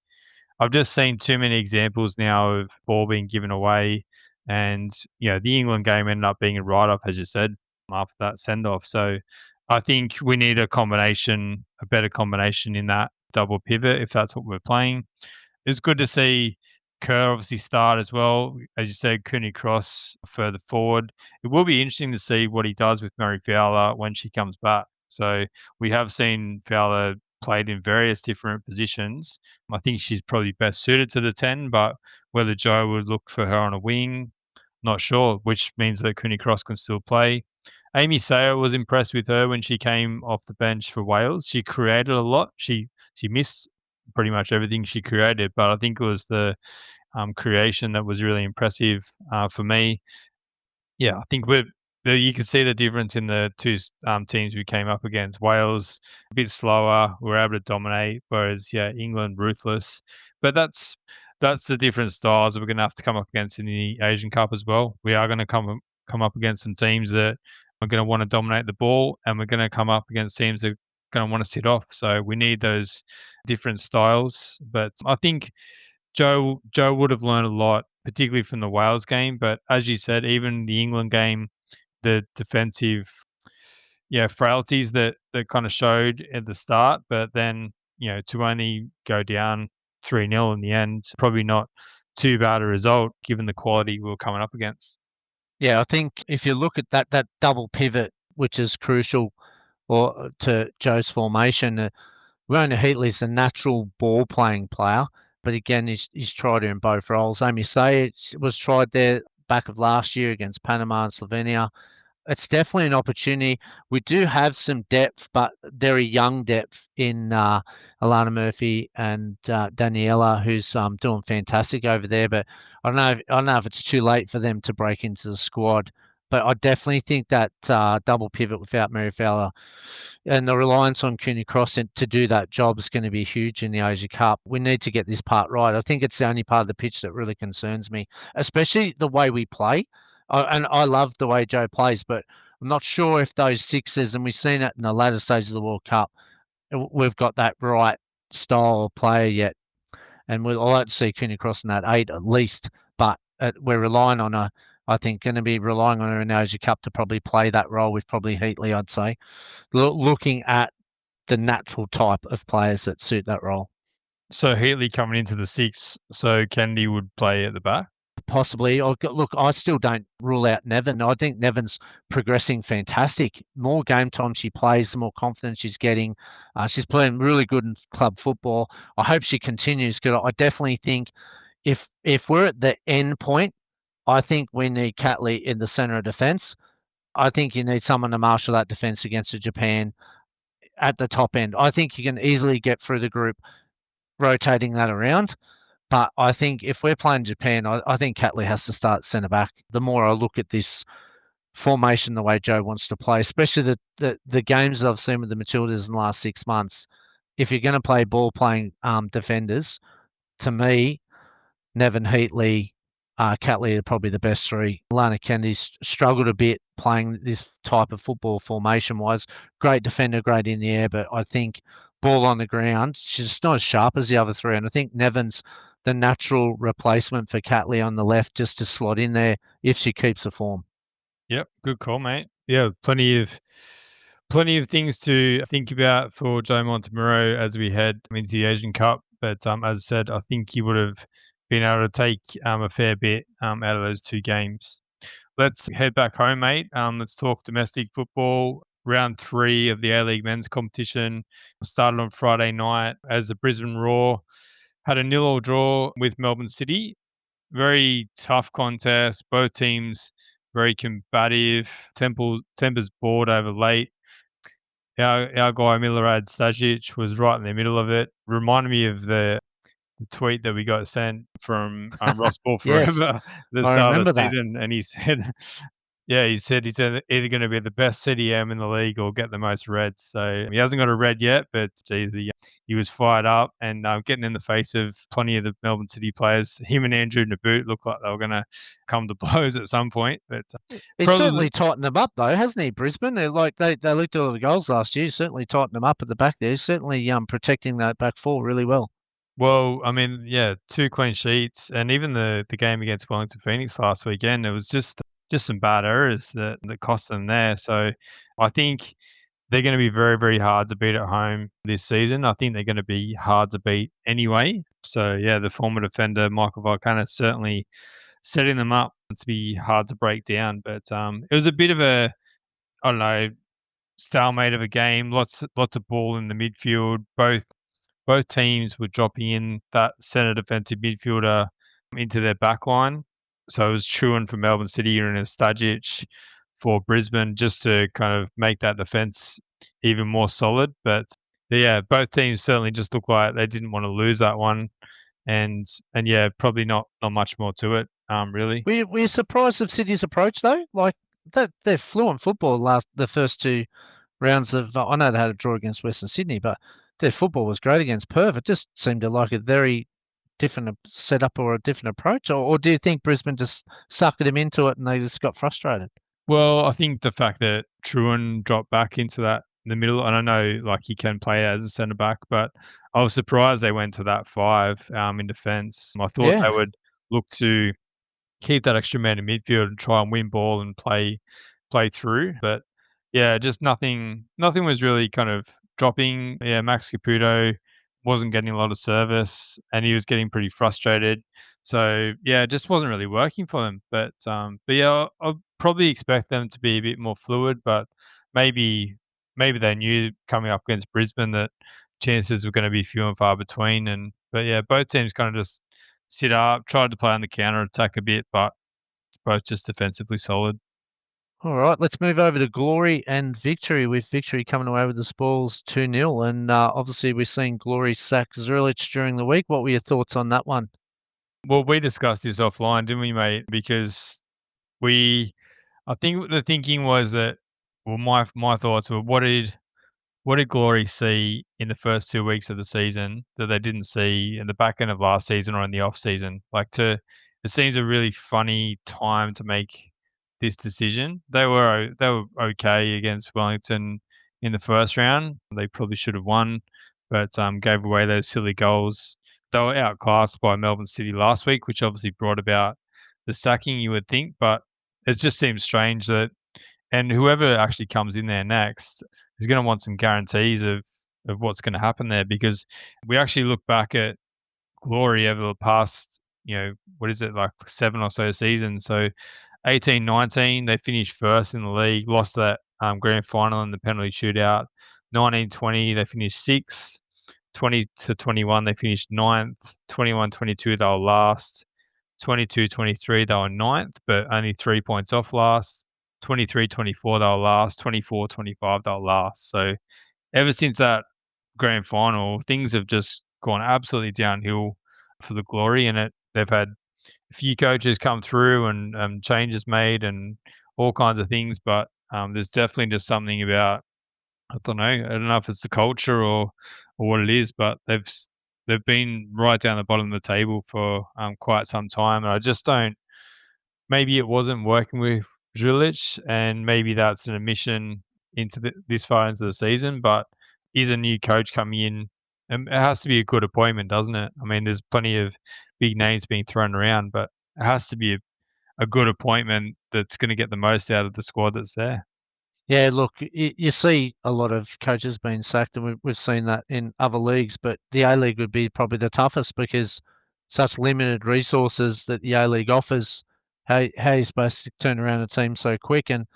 I've just seen too many examples now of ball being given away, and the England game ended up being a write-off, as you said, after that send-off. So I think we need a better combination in that double pivot if that's what we're playing. It's good to see Kerr obviously start as well. As you said, Cooney Cross further forward. It will be interesting to see what he does with Murray Fowler when she comes back. So we have seen Fowler played in various different positions. I think she's probably best suited to the 10, but whether Joe would look for her on a wing, not sure, which means that Cooney Cross can still play. Amy Sayer was impressed with her when she came off the bench for Wales. She created a lot. She missed pretty much everything she created, but I think it was the creation that was really impressive for me. Yeah, I think you can see the difference in the two teams we came up against. Wales a bit slower, we were able to dominate, whereas England ruthless. But that's the different styles that we're going to have to come up against in the Asian Cup as well. We are going to come up against some teams that are going to want to dominate the ball, and we're going to come up against teams that are going to want to sit off. So we need those different styles. But I think Joe would have learned a lot, particularly from the Wales game. But as you said, even the England game, the defensive frailties that kind of showed at the start, but then to only go down 3-0 in the end, probably not too bad a result given the quality we were coming up against. Yeah, I think if you look at that double pivot, which is crucial or to Joe's formation, Rona Heatley's a natural ball playing player, but again, he's tried her in both roles. Amy Say was tried there back of last year against Panama and Slovenia. It's definitely an opportunity. We do have some depth, but very young depth in Alana Murphy and Daniela, who's doing fantastic over there. But I don't know if it's too late for them to break into the squad. But I definitely think that double pivot without Mary Fowler and the reliance on Cooney Cross to do that job is going to be huge in the Asia Cup. We need to get this part right. I think it's the only part of the pitch that really concerns me, especially the way we play. And I love the way Joe plays, but I'm not sure if those sixes, and we've seen it in the latter stage of the World Cup, we've got that right style of player yet. And I'd like to see Cooney Cross in that eight at least, but we're relying on I think, going to be relying on her in the Asia Cup to probably play that role with probably Heatley, I'd say, looking at the natural type of players that suit that role. So Heatley coming into the six, so Kennedy would play at the back? Possibly. Look, I still don't rule out Nevin. I think Nevin's progressing fantastic. More game time she plays, the more confidence she's getting. She's playing really good in club football. I hope she continues because I definitely think if we're at the end point, I think we need Catley in the centre of defence. I think you need someone to marshal that defence against Japan at the top end. I think you can easily get through the group rotating that around. But I think if we're playing Japan, I think Catley has to start centre back. The more I look at this formation, the way Joe wants to play, especially the games that I've seen with the Matildas in the last 6 months, if you're going to play ball playing defenders, to me, Nevin Heatley, Catley are probably the best three. Lana Kennedy's struggled a bit playing this type of football formation-wise. Great defender, great in the air, but I think ball on the ground, she's just not as sharp as the other three. And I think Nevin's the natural replacement for Catley on the left just to slot in there if she keeps the form. Yep, good call, mate. Yeah, plenty of things to think about for Joe Montemurro as we head into the Asian Cup. But as I said, I think he would have been able to take a fair bit out of those two games. Let's head back home, mate. Let's talk domestic football. Round 3 of the A-League men's competition started on Friday night as the Brisbane Roar had a 0-0 draw with Melbourne City. Very tough contest. Both teams very combative. Tempers bored over late. Our guy Milorad Stajic was right in the middle of it. Reminded me of the tweet that we got sent from Ross Ball Yes, Forever at the I start of remember the that. season, and he said, yeah, he said he's either going to be the best CDM in the league or get the most reds. So he hasn't got a red yet, but geez, he was fired up and getting in the face of plenty of the Melbourne City players. Him and Andrew Naboot looked like they were going to come to blows at some point. But He's probably, certainly tightened them up though, hasn't he, Brisbane? They looked at all the goals last year. He's certainly tightened them up at the back there. He's certainly protecting that back four really well. well, I mean, yeah, 2 clean sheets, and even the game against Wellington Phoenix last weekend, it was just some bad errors that cost them there. So I think they're going to be very, very hard to beat at home this season. I think they're going to be hard to beat anyway. So yeah, the former defender Michael Volcano certainly setting them up to be hard to break down. But it was a bit of a, I don't know, stalemate of a game. Lots of ball in the midfield. Both teams were dropping in that centre defensive midfielder into their back line. So it was Truant for Melbourne City and Stajic for Brisbane just to kind of make that defence even more solid. But yeah, both teams certainly just looked like they didn't want to lose that one. And yeah, probably not much more to it, really. Were you surprised of City's approach though? Like they're fluent football the first two rounds of. I know they had a draw against Western Sydney, but their football was great against Perth. It just seemed to like a very different setup or a different approach, or do you think Brisbane just sucked them into it and they just got frustrated? Well, I think the fact that Truant dropped back into that in the middle, and I know like he can play as a centre back, but I was surprised they went to that 5 in defence. I thought they Yeah. would look to keep that extra man in midfield and try and win ball and play through. But yeah, just nothing was really kind of dropping. Yeah, Max Caputo wasn't getting a lot of service and he was getting pretty frustrated. So yeah, it just wasn't really working for them. But yeah, I'll probably expect them to be a bit more fluid, but maybe they knew coming up against Brisbane that chances were going to be few and far between. And but yeah, both teams kind of just sit up, tried to play on the counter attack a bit, but both just defensively solid. All right, let's move over to Glory and Victory, with Victory coming away with the spoils 2-0. And obviously, we're seeing Glory sack Zurlich during the week. What were your thoughts on that one? Well, we discussed this offline, didn't we, mate? Because we I think the thinking was that, well, my thoughts were, what did Glory see in the first 2 weeks of the season that they didn't see in the back end of last season or in the off season? It seems a really funny time to make this decision. They were okay against Wellington in the first round. They probably should have won, but gave away those silly goals. They were outclassed by Melbourne City last week, which obviously brought about the sacking, you would think, but it just seems strange that, and whoever actually comes in there next is going to want some guarantees of what's going to happen there, because we actually look back at Glory over the past, what is it, like 7 or so seasons. So 18-19, they finished first in the league, lost that grand final in the penalty shootout. 19-20, they finished sixth. 20-21, they finished ninth. 21-22, they were last. 22-23, they were ninth, but only 3 points off last. 23-24, they were last. 24-25, they were last. So ever since that grand final, things have just gone absolutely downhill for the Glory, and they've had a few coaches come through and changes made and all kinds of things, but there's definitely just something about, I don't know if it's the culture or what it is, but they've been right down the bottom of the table for quite some time, and I just don't. Maybe it wasn't working with Drilic, and maybe that's an admission into this far into the season. But is a new coach coming in? It has to be a good appointment, doesn't it? I mean, there's plenty of big names being thrown around, but it has to be a good appointment that's going to get the most out of the squad that's there. Yeah, look, you see a lot of coaches being sacked, and we've seen that in other leagues, but the A-League would be probably the toughest because such limited resources that the A-League offers. How are you supposed to turn around a team so quick? And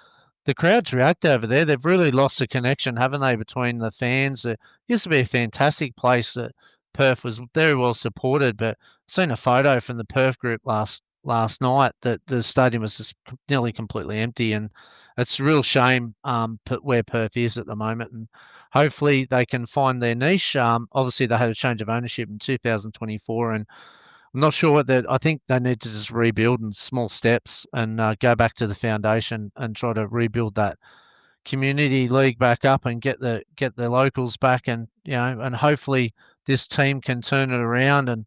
the crowds react over there. They've really lost the connection, haven't they, between the fans? It used to be a fantastic place. That Perth was very well supported, but I've seen a photo from the Perth group last night that the stadium was just nearly completely empty, and it's a real shame where Perth is at the moment. And hopefully they can find their niche. Obviously they had a change of ownership in 2024, and I'm not sure that I think they need to just rebuild in small steps and go back to the foundation and try to rebuild that community league back up and get the locals back, and and hopefully this team can turn it around and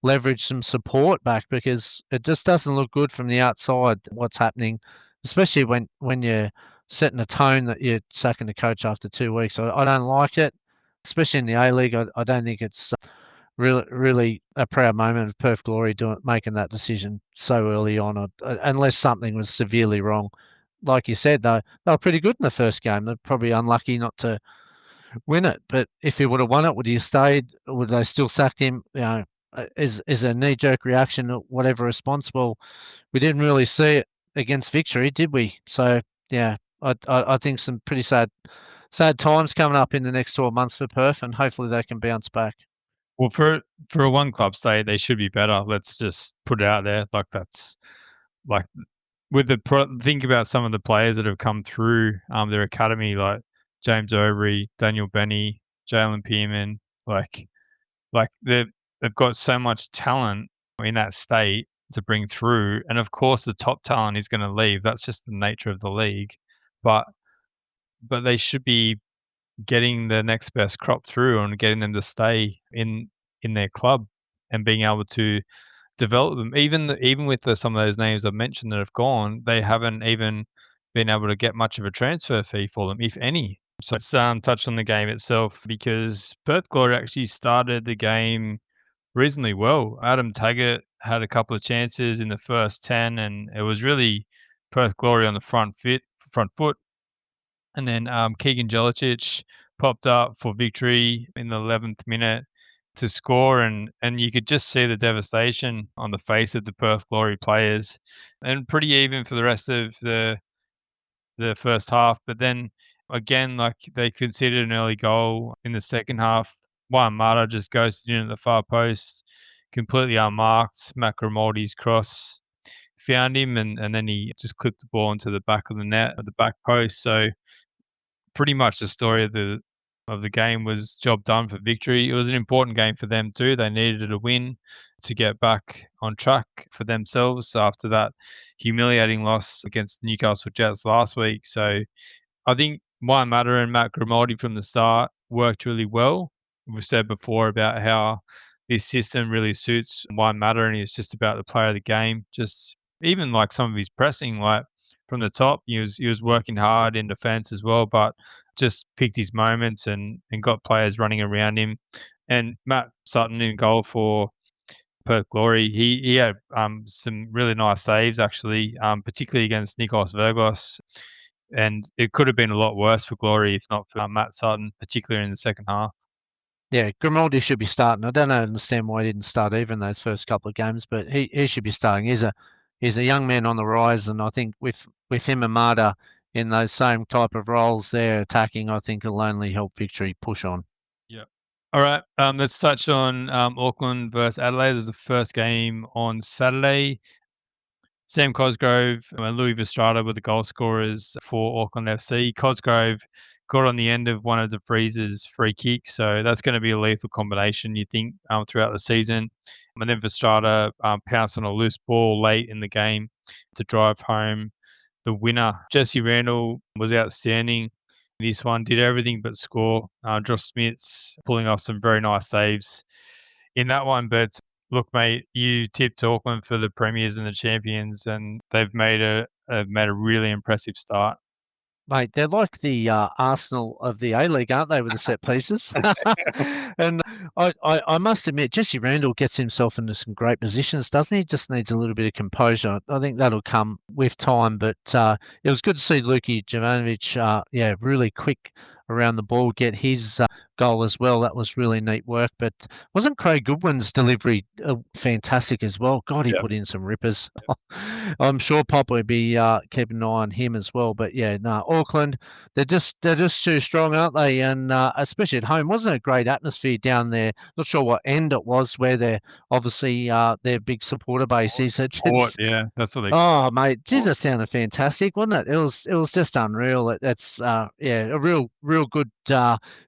leverage some support back, because it just doesn't look good from the outside what's happening, especially when you're setting a tone that you're sacking the coach after 2 weeks. I don't like it, especially in the A League. I don't think it's really a proud moment of Perth Glory making that decision so early on, unless something was severely wrong. Like you said, though, they were pretty good in the first game. They're probably unlucky not to win it. But if he would have won it, would he have stayed? Would they still sacked him? Is a knee jerk reaction or whatever responsible? We didn't really see it against Victory, did we? So yeah, I think some pretty sad times coming up in the next 12 months for Perth, and hopefully they can bounce back. Well, for a one club state, they should be better. Let's just put it out there. Like that's like with think about some of the players that have come through their academy, like James Overy, Daniel Benny, Jalen Pearman. Like they've got so much talent in that state to bring through, and of course the top talent is going to leave. That's just the nature of the league. But they should be getting the next best crop through and getting them to stay in their club and being able to develop them. Even with some of those names I've mentioned that have gone, they haven't even been able to get much of a transfer fee for them, if any. So let's touch on the game itself, because Perth Glory actually started the game reasonably well. Adam Taggart had a couple of chances in the first 10, and it was really Perth Glory on the front foot. And then Keegan Jelicic popped up for victory in the 11th minute to score, and you could just see the devastation on the face of the Perth Glory players, and pretty even for the rest of the first half. But then again, like, they conceded an early goal in the second half. Juan Mata just ghosted in at the far post, completely unmarked. Macromaldi's cross found him, and then he just clipped the ball into the back of the net at the back post. So pretty much the story of of the game was job done for victory. It was an important game for them too. They needed a win to get back on track for themselves after that humiliating loss against Newcastle Jets last week. So I think Wyan Matter and Matt Grimaldi from the start worked really well. We've said before about how this system really suits Wyan Matter, and it's just about the player of the game. Just even like some of his pressing, like from the top, he was working hard in defence as well, but just picked his moments and got players running around him. And Matt Sutton in goal for Perth Glory, he had some really nice saves actually, particularly against Nikos Vergos, and it could have been a lot worse for Glory if not for Matt Sutton, particularly in the second half. Yeah, Grimaldi should be starting. I don't understand why he didn't start even those first couple of games, but he should be starting. He's a young man on the rise, and I think with him and Mada in those same type of roles there attacking, I think will only help Victory push on. Yeah. All right. Let's touch on Auckland versus Adelaide. This is the first game on Saturday. Sam Cosgrove and Louis Vistrada were the goal scorers for Auckland FC. Cosgrove got on the end of one of the Freezers' free kicks, so that's going to be a lethal combination, you think, throughout the season. And then Vistrada pounced on a loose ball late in the game to drive home the winner. Jesse Randall was outstanding. This one did everything but score. Josh Smith's pulling off some very nice saves in that one, but look, mate, you tipped Auckland for the premiers and the champions, and they've made a really impressive start. Mate, they're like the Arsenal of the A-League, aren't they, with the set pieces? And I must admit, Jesse Randall gets himself into some great positions, doesn't he? Just needs a little bit of composure. I think that'll come with time, but it was good to see Luki Jovanovic, really quick around the ball, get his goal as well. That was really neat work. But wasn't Craig Goodwin's delivery fantastic as well? God, he Yeah. put in some rippers. I'm sure Pop will be keeping an eye on him as well. But yeah, no, Auckland, they're just too strong, aren't they? And especially at home, wasn't it a great atmosphere down there? Not sure what end it was where they're obviously their big supporter base is. Port, yeah, that's what they Oh mate, geez, that sounded fantastic, wasn't it? It was just unreal. It's a real good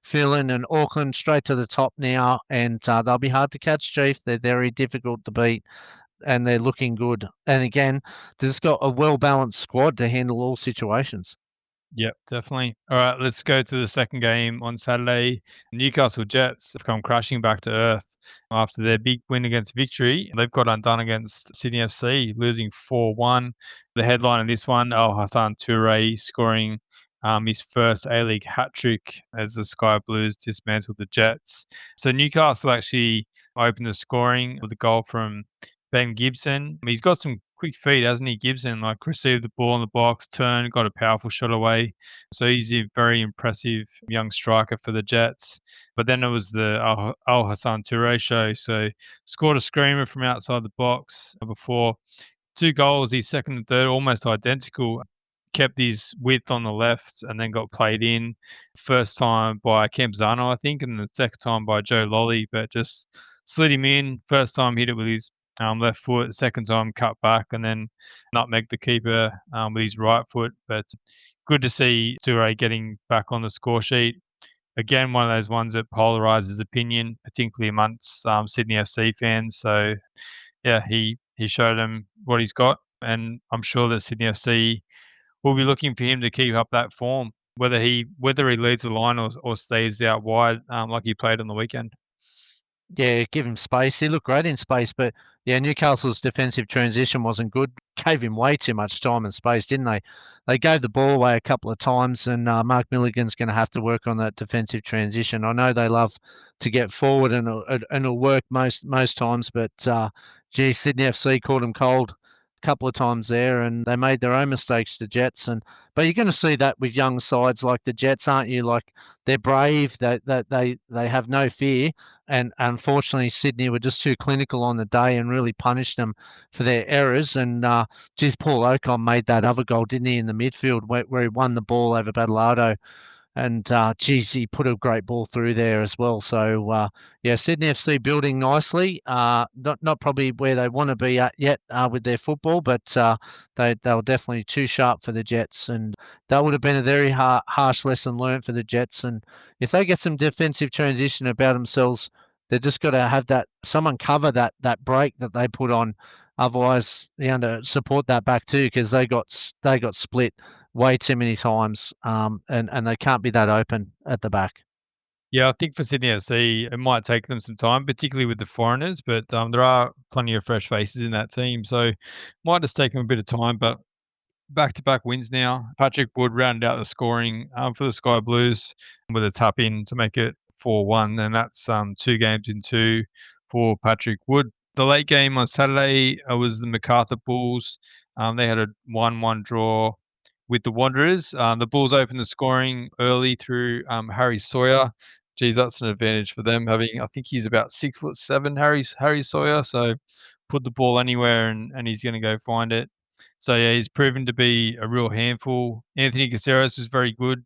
feeling. And Auckland straight to the top now, and they'll be hard to catch, Chief. They're very difficult to beat, and they're looking good. And again, they've got a well balanced squad to handle all situations. Yep, definitely. All right, let's go to the second game on Saturday. Newcastle Jets have come crashing back to earth after their big win against Victory. They've got undone against Sydney FC, losing 4-1. The headline of this one, Hassan Toure scoring his first A-League hat-trick as the Sky Blues dismantled the Jets. So Newcastle actually opened the scoring with a goal from Ben Gibson. He's got some quick feet, hasn't he, Gibson? Like received the ball in the box, turned, got a powerful shot away. So he's a very impressive young striker for the Jets. But then it was the Al Hassan Toure show. So scored a screamer from outside the box before two goals. His second and third almost identical. Kept his width on the left and then got played in. First time by Kempzano, I think, and the second time by Joe Lolly, but just slid him in. First time hit it with his left foot. Second time cut back and then nutmeg the keeper with his right foot. But good to see Toure getting back on the score sheet. Again, one of those ones that polarises opinion, particularly amongst Sydney FC fans. So yeah, he showed them what he's got, and I'm sure that Sydney FC will be looking for him to keep up that form, whether he leads the line or stays out wide like he played on the weekend. Yeah, give him space. He looked great in space, but yeah, Newcastle's defensive transition wasn't good. Gave him way too much time and space, didn't they? They gave the ball away a couple of times, and Mark Milligan's going to have to work on that defensive transition. I know they love to get forward, and it'll work most times, but Sydney FC caught him cold a couple of times there, and they made their own mistakes, the Jets. But you're going to see that with young sides like the Jets, aren't you? Like they're brave, they have no fear. And unfortunately, Sydney were just too clinical on the day and really punished them for their errors. And Paul Ocon made that other goal, didn't he, in the midfield where he won the ball over Battleado. And geez, he put a great ball through there as well. So yeah, Sydney FC building nicely. Not probably where they want to be at yet with their football, but they were definitely too sharp for the Jets, and that would have been a very harsh lesson learned for the Jets. And if they get some defensive transition about themselves, they're just got to have that someone cover that break that they put on. Otherwise, you know, to support that back too, because they got split way too many times, and they can't be that open at the back. Yeah, I think for Sydney FC, it might take them some time, particularly with the foreigners, but there are plenty of fresh faces in that team, so might just take them a bit of time. But back-to-back wins now. Patrick Wood rounded out the scoring for the Sky Blues with a tap in to make it 4-1, and that's 2 games in 2 for Patrick Wood. The late game on Saturday was the MacArthur Bulls. They had a 1-1 draw with the Wanderers. The Bulls opened the scoring early through Harry Sawyer. Geez, that's an advantage for them. Having, I think he's about 6'7", Harry Sawyer. So put the ball anywhere and he's going to go find it. So yeah, he's proven to be a real handful. Anthony Caceres was very good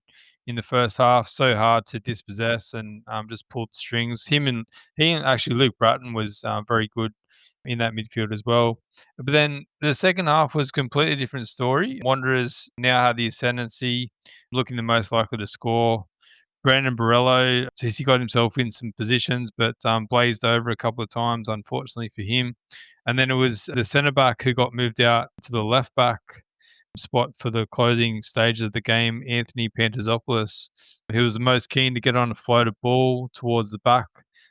in the first half. So hard to dispossess and just pulled the strings. He and actually Luke Bratton was very good in that midfield as well. But then the second half was a completely different story. Wanderers now had the ascendancy, looking the most likely to score. Brandon Borello, he got himself in some positions, but blazed over a couple of times, unfortunately for him. And then it was the centre back who got moved out to the left back spot for the closing stage of the game, Anthony Pantazopoulos. He was the most keen to get on a floated ball towards the back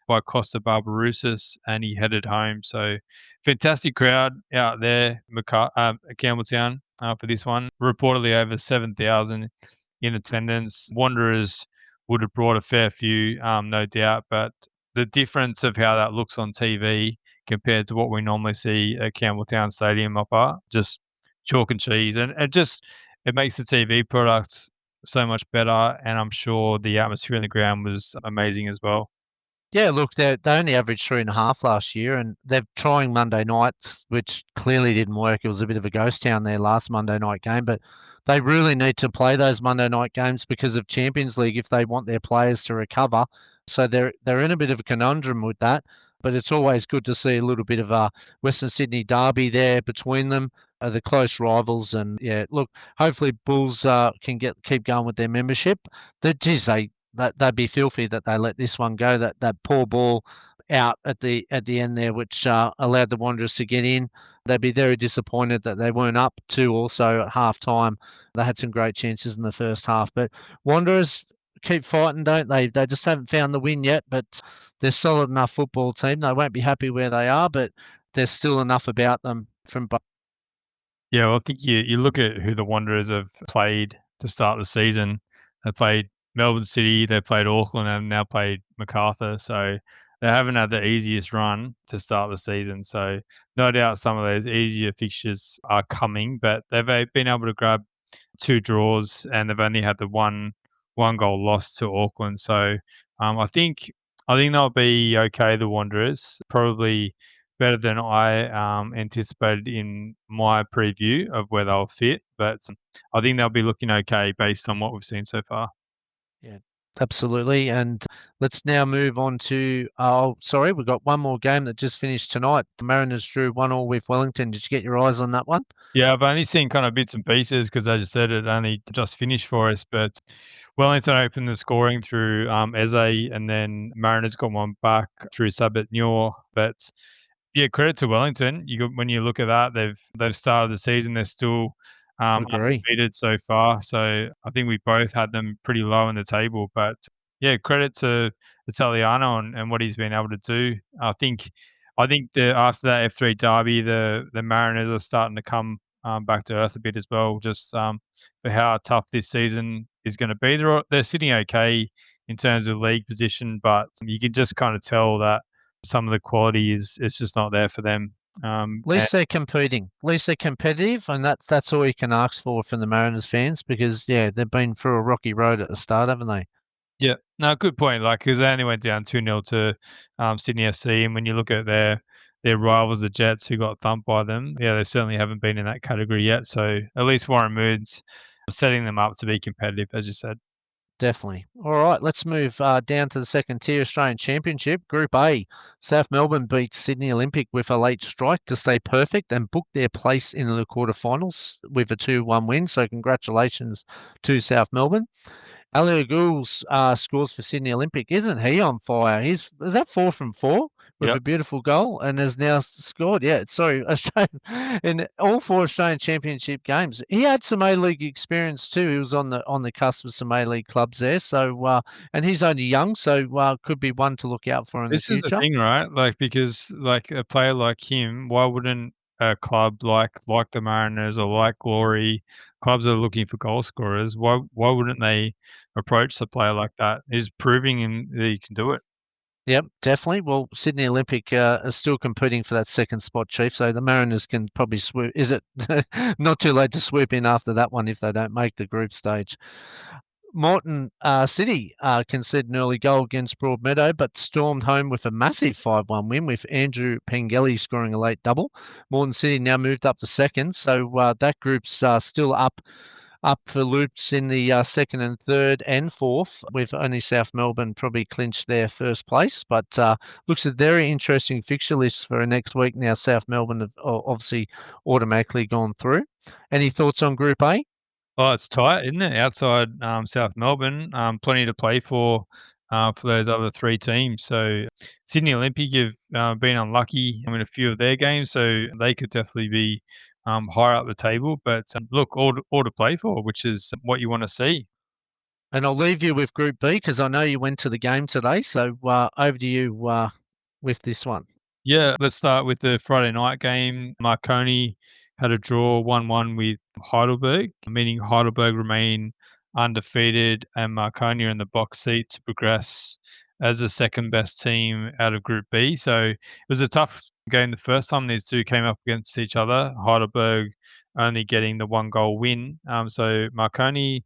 by Costa Barbarousis, and he headed home. So fantastic crowd out there, Campbelltown, for this one. Reportedly over 7,000 in attendance. Wanderers would have brought a fair few, no doubt, but the difference of how that looks on TV compared to what we normally see at Campbelltown Stadium just chalk and cheese, and it makes the TV product so much better. And I'm sure the atmosphere in the ground was amazing as well. Yeah, look, they only averaged 3.5 last year, and they're trying Monday nights, which clearly didn't work. It was a bit of a ghost town there last Monday night game, but they really need to play those Monday night games because of Champions League if they want their players to recover. So they're in a bit of a conundrum with that. But it's always good to see a little bit of a Western Sydney derby there between them, the close rivals, and yeah, look, hopefully Bulls can keep going with their membership. Geez, they'd be filthy that they let this one go. That poor ball out at the end there, which allowed the Wanderers to get in. They'd be very disappointed that they weren't up two also at half time. They had some great chances in the first half, but Wanderers keep fighting, don't they? They just haven't found the win yet, but they're solid enough football team. They won't be happy where they are, but there's still enough about them from both. Yeah, well, I think you look at who the Wanderers have played to start the season. They played Melbourne City, they played Auckland, and now played Macarthur. So they haven't had the easiest run to start the season. So no doubt some of those easier fixtures are coming, but they've been able to grab 2 draws and they've only had the one goal loss to Auckland. So I think they'll be okay. The Wanderers probably better than I anticipated in my preview of where they'll fit, but I think they'll be looking okay based on what we've seen so far. Yeah, absolutely. And let's now move on to, oh, sorry, we've got one more game that just finished tonight. The Mariners drew 1-1 with Wellington. Did you get your eyes on that one? Yeah, I've only seen kind of bits and pieces because, as you said, it only just finished for us. But Wellington opened the scoring through Eze, and then Mariners got one back through Sabat Noor. But yeah, credit to Wellington. When you look at that, they've started the season. They're still Agree. undefeated so far. So I think we both had them pretty low in the table. But yeah, credit to Italiano and what he's been able to do. I think after that F3 derby, the Mariners are starting to come back to earth a bit as well. Just for how tough this season is going to be. They're sitting okay in terms of league position, but you can just kind of tell that some of the quality is just not there for them. At least they're competing. At least they're competitive, and that's all you can ask for from the Mariners fans because yeah, they've been through a rocky road at the start, haven't they? Yeah, no, good point. Like, because they only went down 2-0 to Sydney FC, and when you look at their rivals, the Jets, who got thumped by them, yeah, they certainly haven't been in that category yet. So at least Warren Moon's setting them up to be competitive, as you said. Definitely. All right, let's move down to the second tier Australian Championship. Group A, South Melbourne beat Sydney Olympic with a late strike to stay perfect and book their place in the quarterfinals with a 2-1 win. So congratulations to South Melbourne. Ali Gould's scores for Sydney Olympic. Isn't he on fire? Is that 4 from 4 with a Yep. beautiful goal and has now scored. Yeah, sorry, Australian in all 4 Australian Championship games. He had some A League experience too. He was on the cusp of some A League clubs there. So and he's only young, so could be one to look out for in the This is the future. thing, right? Like, because, like, a player like him, why wouldn't a club like the Mariners or like Glory, clubs that are looking for goal scorers, why wouldn't they approach a player like that? He's proving that he can do it. Yep, definitely. Well, Sydney Olympic are still competing for that second spot, Chief. So the Mariners can probably swoop. Is it not too late to swoop in after that one if they don't make the group stage? Morton City conceded an early goal against Broadmeadow, but stormed home with a massive 5-1 win with Andrew Pengelly scoring a late double. Morton City now moved up to second, so that group's still up for loops in the second and third and fourth, with only South Melbourne probably clinched their first place. But looks a very interesting fixture list for next week. Now South Melbourne have obviously automatically gone through. Any thoughts on Group A? Oh, it's tight, isn't it? Outside South Melbourne, plenty to play for those other three teams. So Sydney Olympic have been unlucky in a few of their games, so they could definitely be higher up the table. But look, all to play for, which is what you want to see. And I'll leave you with Group B because I know you went to the game today. So over to you with this one. Yeah, let's start with the Friday night game. Marconi had a draw 1-1 with Heidelberg, meaning Heidelberg remain undefeated and Marconi are in the box seat to progress as the second best team out of Group B. So it was a tough game the first time these two came up against each other. Heidelberg only getting the 1 goal win. So Marconi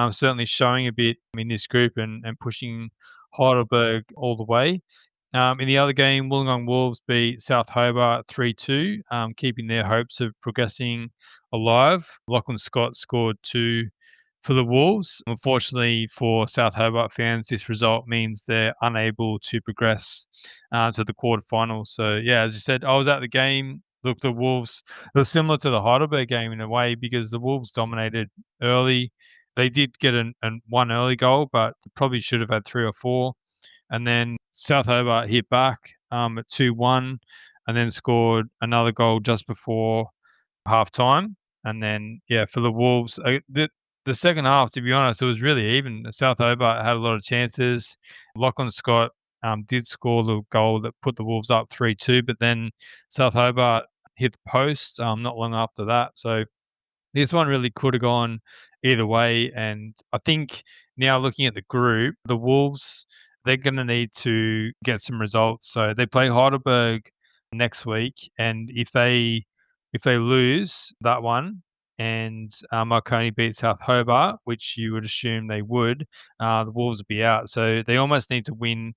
certainly showing a bit in this group and pushing Heidelberg all the way. In the other game, Wollongong Wolves beat South Hobart 3-2, keeping their hopes of progressing alive. Lachlan Scott scored 2 for the Wolves. Unfortunately for South Hobart fans, this result means they're unable to progress to the quarterfinals. So, yeah, as you said, I was at the game. Look, the Wolves, it was similar to the Heidelberg game in a way because the Wolves dominated early. They did get one early goal, but probably should have had 3 or 4. And then South Hobart hit back at 2-1 and then scored another goal just before half time. And then, yeah, for the Wolves, the second half, to be honest, it was really even. South Hobart had a lot of chances. Lachlan Scott did score the goal that put the Wolves up 3-2, but then South Hobart hit the post not long after that. So this one really could have gone either way, and I think now looking at the group, the Wolves, they're gonna need to get some results. So they play Heidelberg next week, and if they lose that one and Marconi beat South Hobart, which you would assume they would, the Wolves would be out. So they almost need to win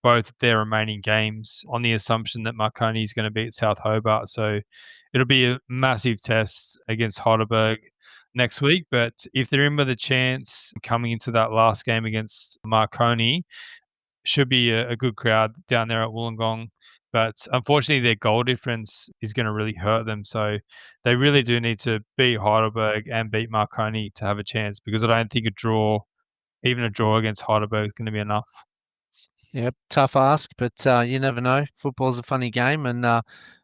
both their remaining games on the assumption that Marconi is going to beat South Hobart. So it'll be a massive test against Heidelberg next week. But if they're in with a chance coming into that last game against Marconi, should be a good crowd down there at Wollongong. But unfortunately, their goal difference is going to really hurt them. So they really do need to beat Heidelberg and beat Marconi to have a chance because I don't think even a draw against Heidelberg is going to be enough. Yep, tough ask, but you never know. Football's a funny game, and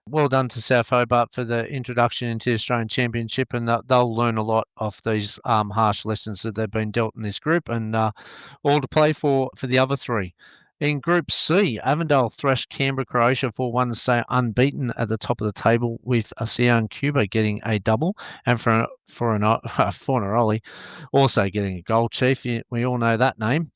well done to South Hobart for the introduction into the Australian Championship, and they'll learn a lot off these harsh lessons that they've been dealt in this group, and all to play for the other three. In Group C, Avondale thrashed Canberra Croatia 4-1 to stay unbeaten at the top of the table, with Asian Cuba getting a double, and Fornaroli also getting a goal. Chief, we all know that name.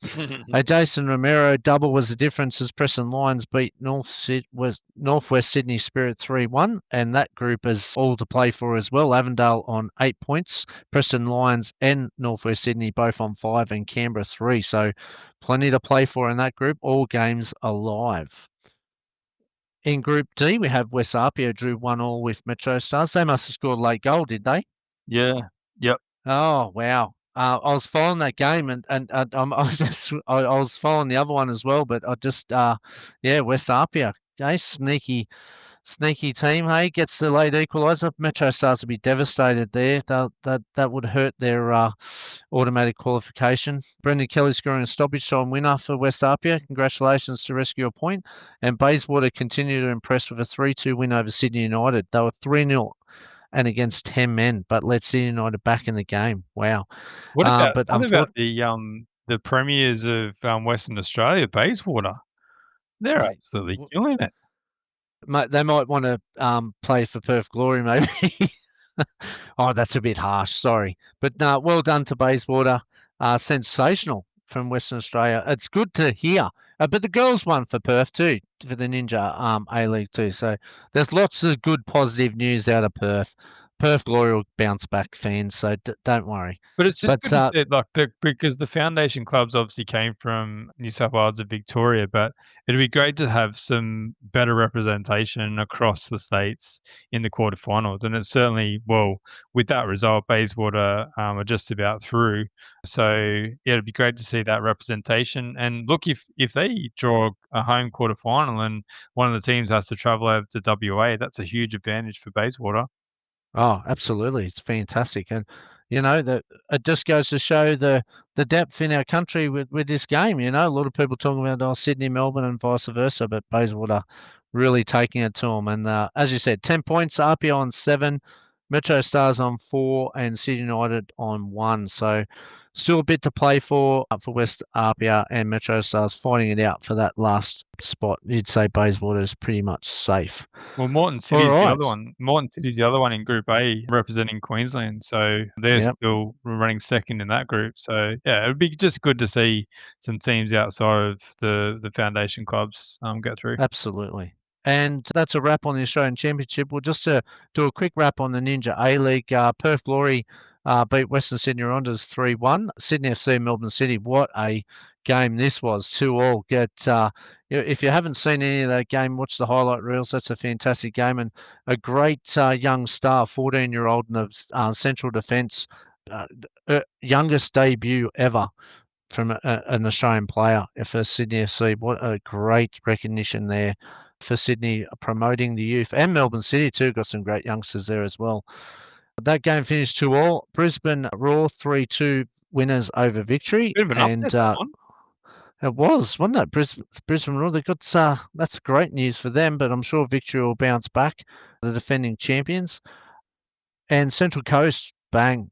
A Jason Romero double was the difference as Preston Lions beat Northwest Sydney Spirit 3-1, and that group is all to play for as well. Avondale on 8 points, Preston Lions and Northwest Sydney both on 5, and Canberra 3. So plenty to play for in that group. All games alive. In Group D, we have West Apia drew 1-1 with Metro Stars. They must have scored a late goal, did they? Yeah. Yep. Oh, wow. I was following that game, and I was I was following the other one as well, but I just yeah, West Apia, okay, sneaky team. Hey, gets the late equaliser. Metro Stars would be devastated there. That would hurt their automatic qualification. Brendan Kelly scoring a stoppage time winner for West Apia. Congratulations to rescue a point. And Bayswater continue to impress with a 3-2 win over Sydney United. They were 3-0 and against 10 men, but let Sydney United back in the game. Wow. But What about unfortunately, the premiers of, Western Australia, Bayswater? They're mate, absolutely killing it. they might want to play for Perth Glory, maybe. Oh, that's a bit harsh. Sorry, but no, well done to Bayswater. Sensational from Western Australia. It's good to hear. But the girls won for Perth too, for the Ninja A League too. So there's lots of good positive news out of Perth. Perth Glory will bounce back, fans. So don't worry. But it's just But good to see, like, because the foundation clubs obviously came from New South Wales and Victoria, but it'd be great to have some better representation across the states in the quarterfinals, and it's certainly well, with that result, Bayswater, are just about through. So, yeah, it'd be great to see that representation, and look, if they draw a home quarterfinal and one of the teams has to travel over to WA, that's a huge advantage for Bayswater. oh, absolutely. It's fantastic. And that it just goes to show the depth in our country with this game. A lot of people talking about Sydney, Melbourne and vice versa, but Bayswater really taking it to them. And as you said, 10 points, RPO on 7, Metro Stars on 4 and Sydney United on 1. So still a bit to play for West Apia and Metro Stars fighting it out for that last spot. You'd say Bayswater is pretty much safe. Well, Moreton All City's the other right. one. Moreton City's the other one in Group A representing Queensland, so they're Yeah. still running second in that group. So, yeah, it'd be just good to see some teams outside of the foundation clubs, get through. Absolutely. And that's a wrap on the Australian Championship. Well, just to do a quick wrap on the Ninja A League, Perth Glory beat Western Sydney Rounders 3-1. Sydney FC, Melbourne City. What a game this was, 2-all. If you haven't seen any of that game, watch the highlight reels. That's a fantastic game and a great young star, 14-year-old in the central defence, youngest debut ever from an Australian player for Sydney FC. What a great recognition there for Sydney promoting the youth, and Melbourne City too. Got some great youngsters there as well. That game finished 2-all. Brisbane Roar 3-2 winners over Victory, Bit of an and upset, that one. it wasn't it? Brisbane Roar. They got that's great news for them, but I'm sure Victory will bounce back. The defending champions, and Central Coast bang.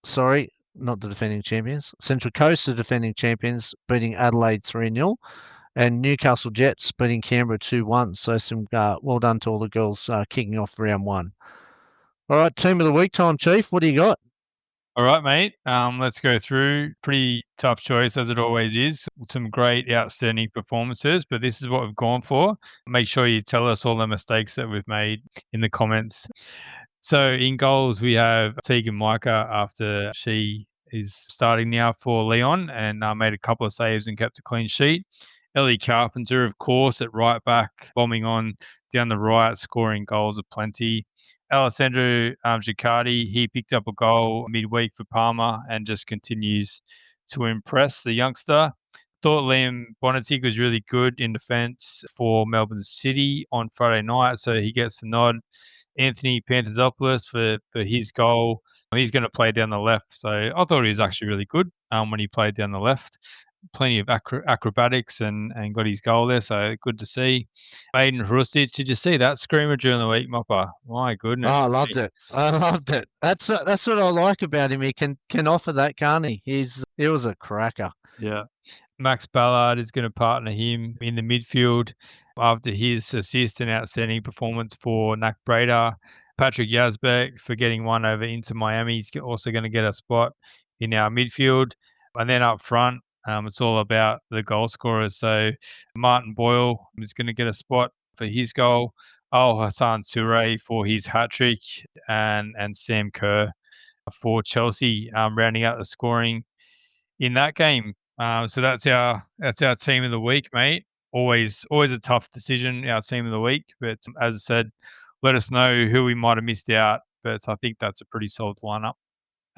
Sorry, not the defending champions. Central Coast, the defending champions, beating Adelaide 3-0, and Newcastle Jets beating Canberra 2-1. So some well done to all the girls kicking off round one. All right, team of the week time, Chief. What do you got? All right, mate, let's go through. Pretty tough choice, as it always is. Some great, outstanding performances, but this is what we've gone for. Make sure you tell us all the mistakes that we've made in the comments. So in goals, we have Tegan Micah after she is starting now for Leon and made a couple of saves and kept a clean sheet. Ellie Carpenter, of course, at right back, bombing on down the right, scoring goals aplenty. Alessandro Gicardi, he picked up a goal midweek for Palmer and just continues to impress the youngster. Thought Liam Bonatic was really good in defence for Melbourne City on Friday night, so he gets the nod. Anthony Pantadopoulos for his goal. He's going to play down the left, so I thought he was actually really good when he played down the left. Plenty of acrobatics and got his goal there, so good to see. Aiden Hrustic, did you see that screamer during the week, Mopper? My Oh, goodness. I loved it. I loved it. That's what I like about him. He can offer that, can't he? He was a cracker. Yeah. Max Ballard is going to partner him in the midfield after his assist and outstanding performance for Nak Breda. Patrick Yazbek for getting one over into Miami. He's also going to get a spot in our midfield. And then up front, it's all about the goal scorers. So Martin Boyle is going to get a spot for his goal. Hassan Toure for his hat trick, and Sam Kerr for Chelsea, rounding out the scoring in that game. So that's our team of the week, mate. Always a tough decision, our team of the week. But as I said, let us know who we might have missed out. But I think that's a pretty solid lineup.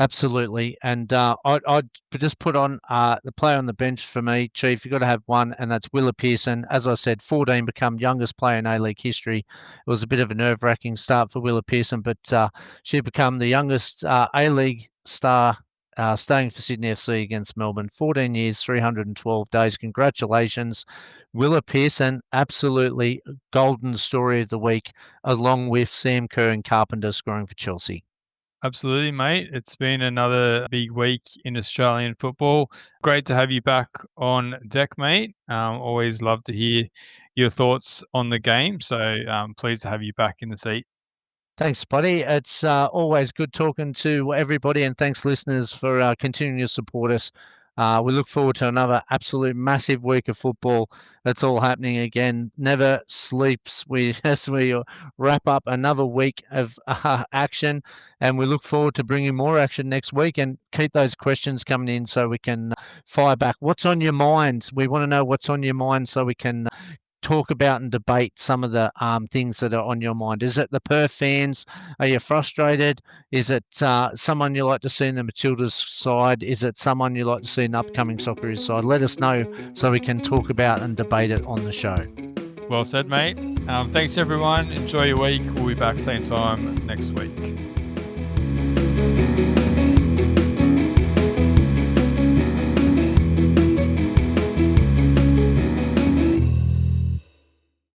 Absolutely. And I'd just put on the player on the bench for me, Chief. You've got to have one, and that's Willa Pearson. As I said, 14 become youngest player in A-League history. It was a bit of a nerve-wracking start for Willa Pearson, but she become the youngest A-League star staying for Sydney FC against Melbourne. 14 years, 312 days. Congratulations, Willa Pearson. Absolutely golden story of the week, along with Sam Kerr and Carpenter scoring for Chelsea. Absolutely, mate. It's been another big week in Australian football. Great to have you back on deck, mate. Always love to hear your thoughts on the game. So pleased to have you back in the seat. Thanks, buddy. It's always good talking to everybody, and thanks, listeners, for continuing to support us. We look forward to another absolute massive week of football. That's all happening again. Never sleeps. We as we wrap up another week of action, and we look forward to bringing more action next week. And keep those questions coming in so we can fire back. What's on your mind? We want to know what's on your mind so we can talk about and debate some of the things that are on your mind. Is it the Perth fans? Are you frustrated? Is it someone you like to see in the Matildas side? Is it someone you like to see in the upcoming Socceroos side? Let us know so we can talk about and debate it on the show. Well said, mate. Thanks, everyone. Enjoy your week. We'll be back same time next week.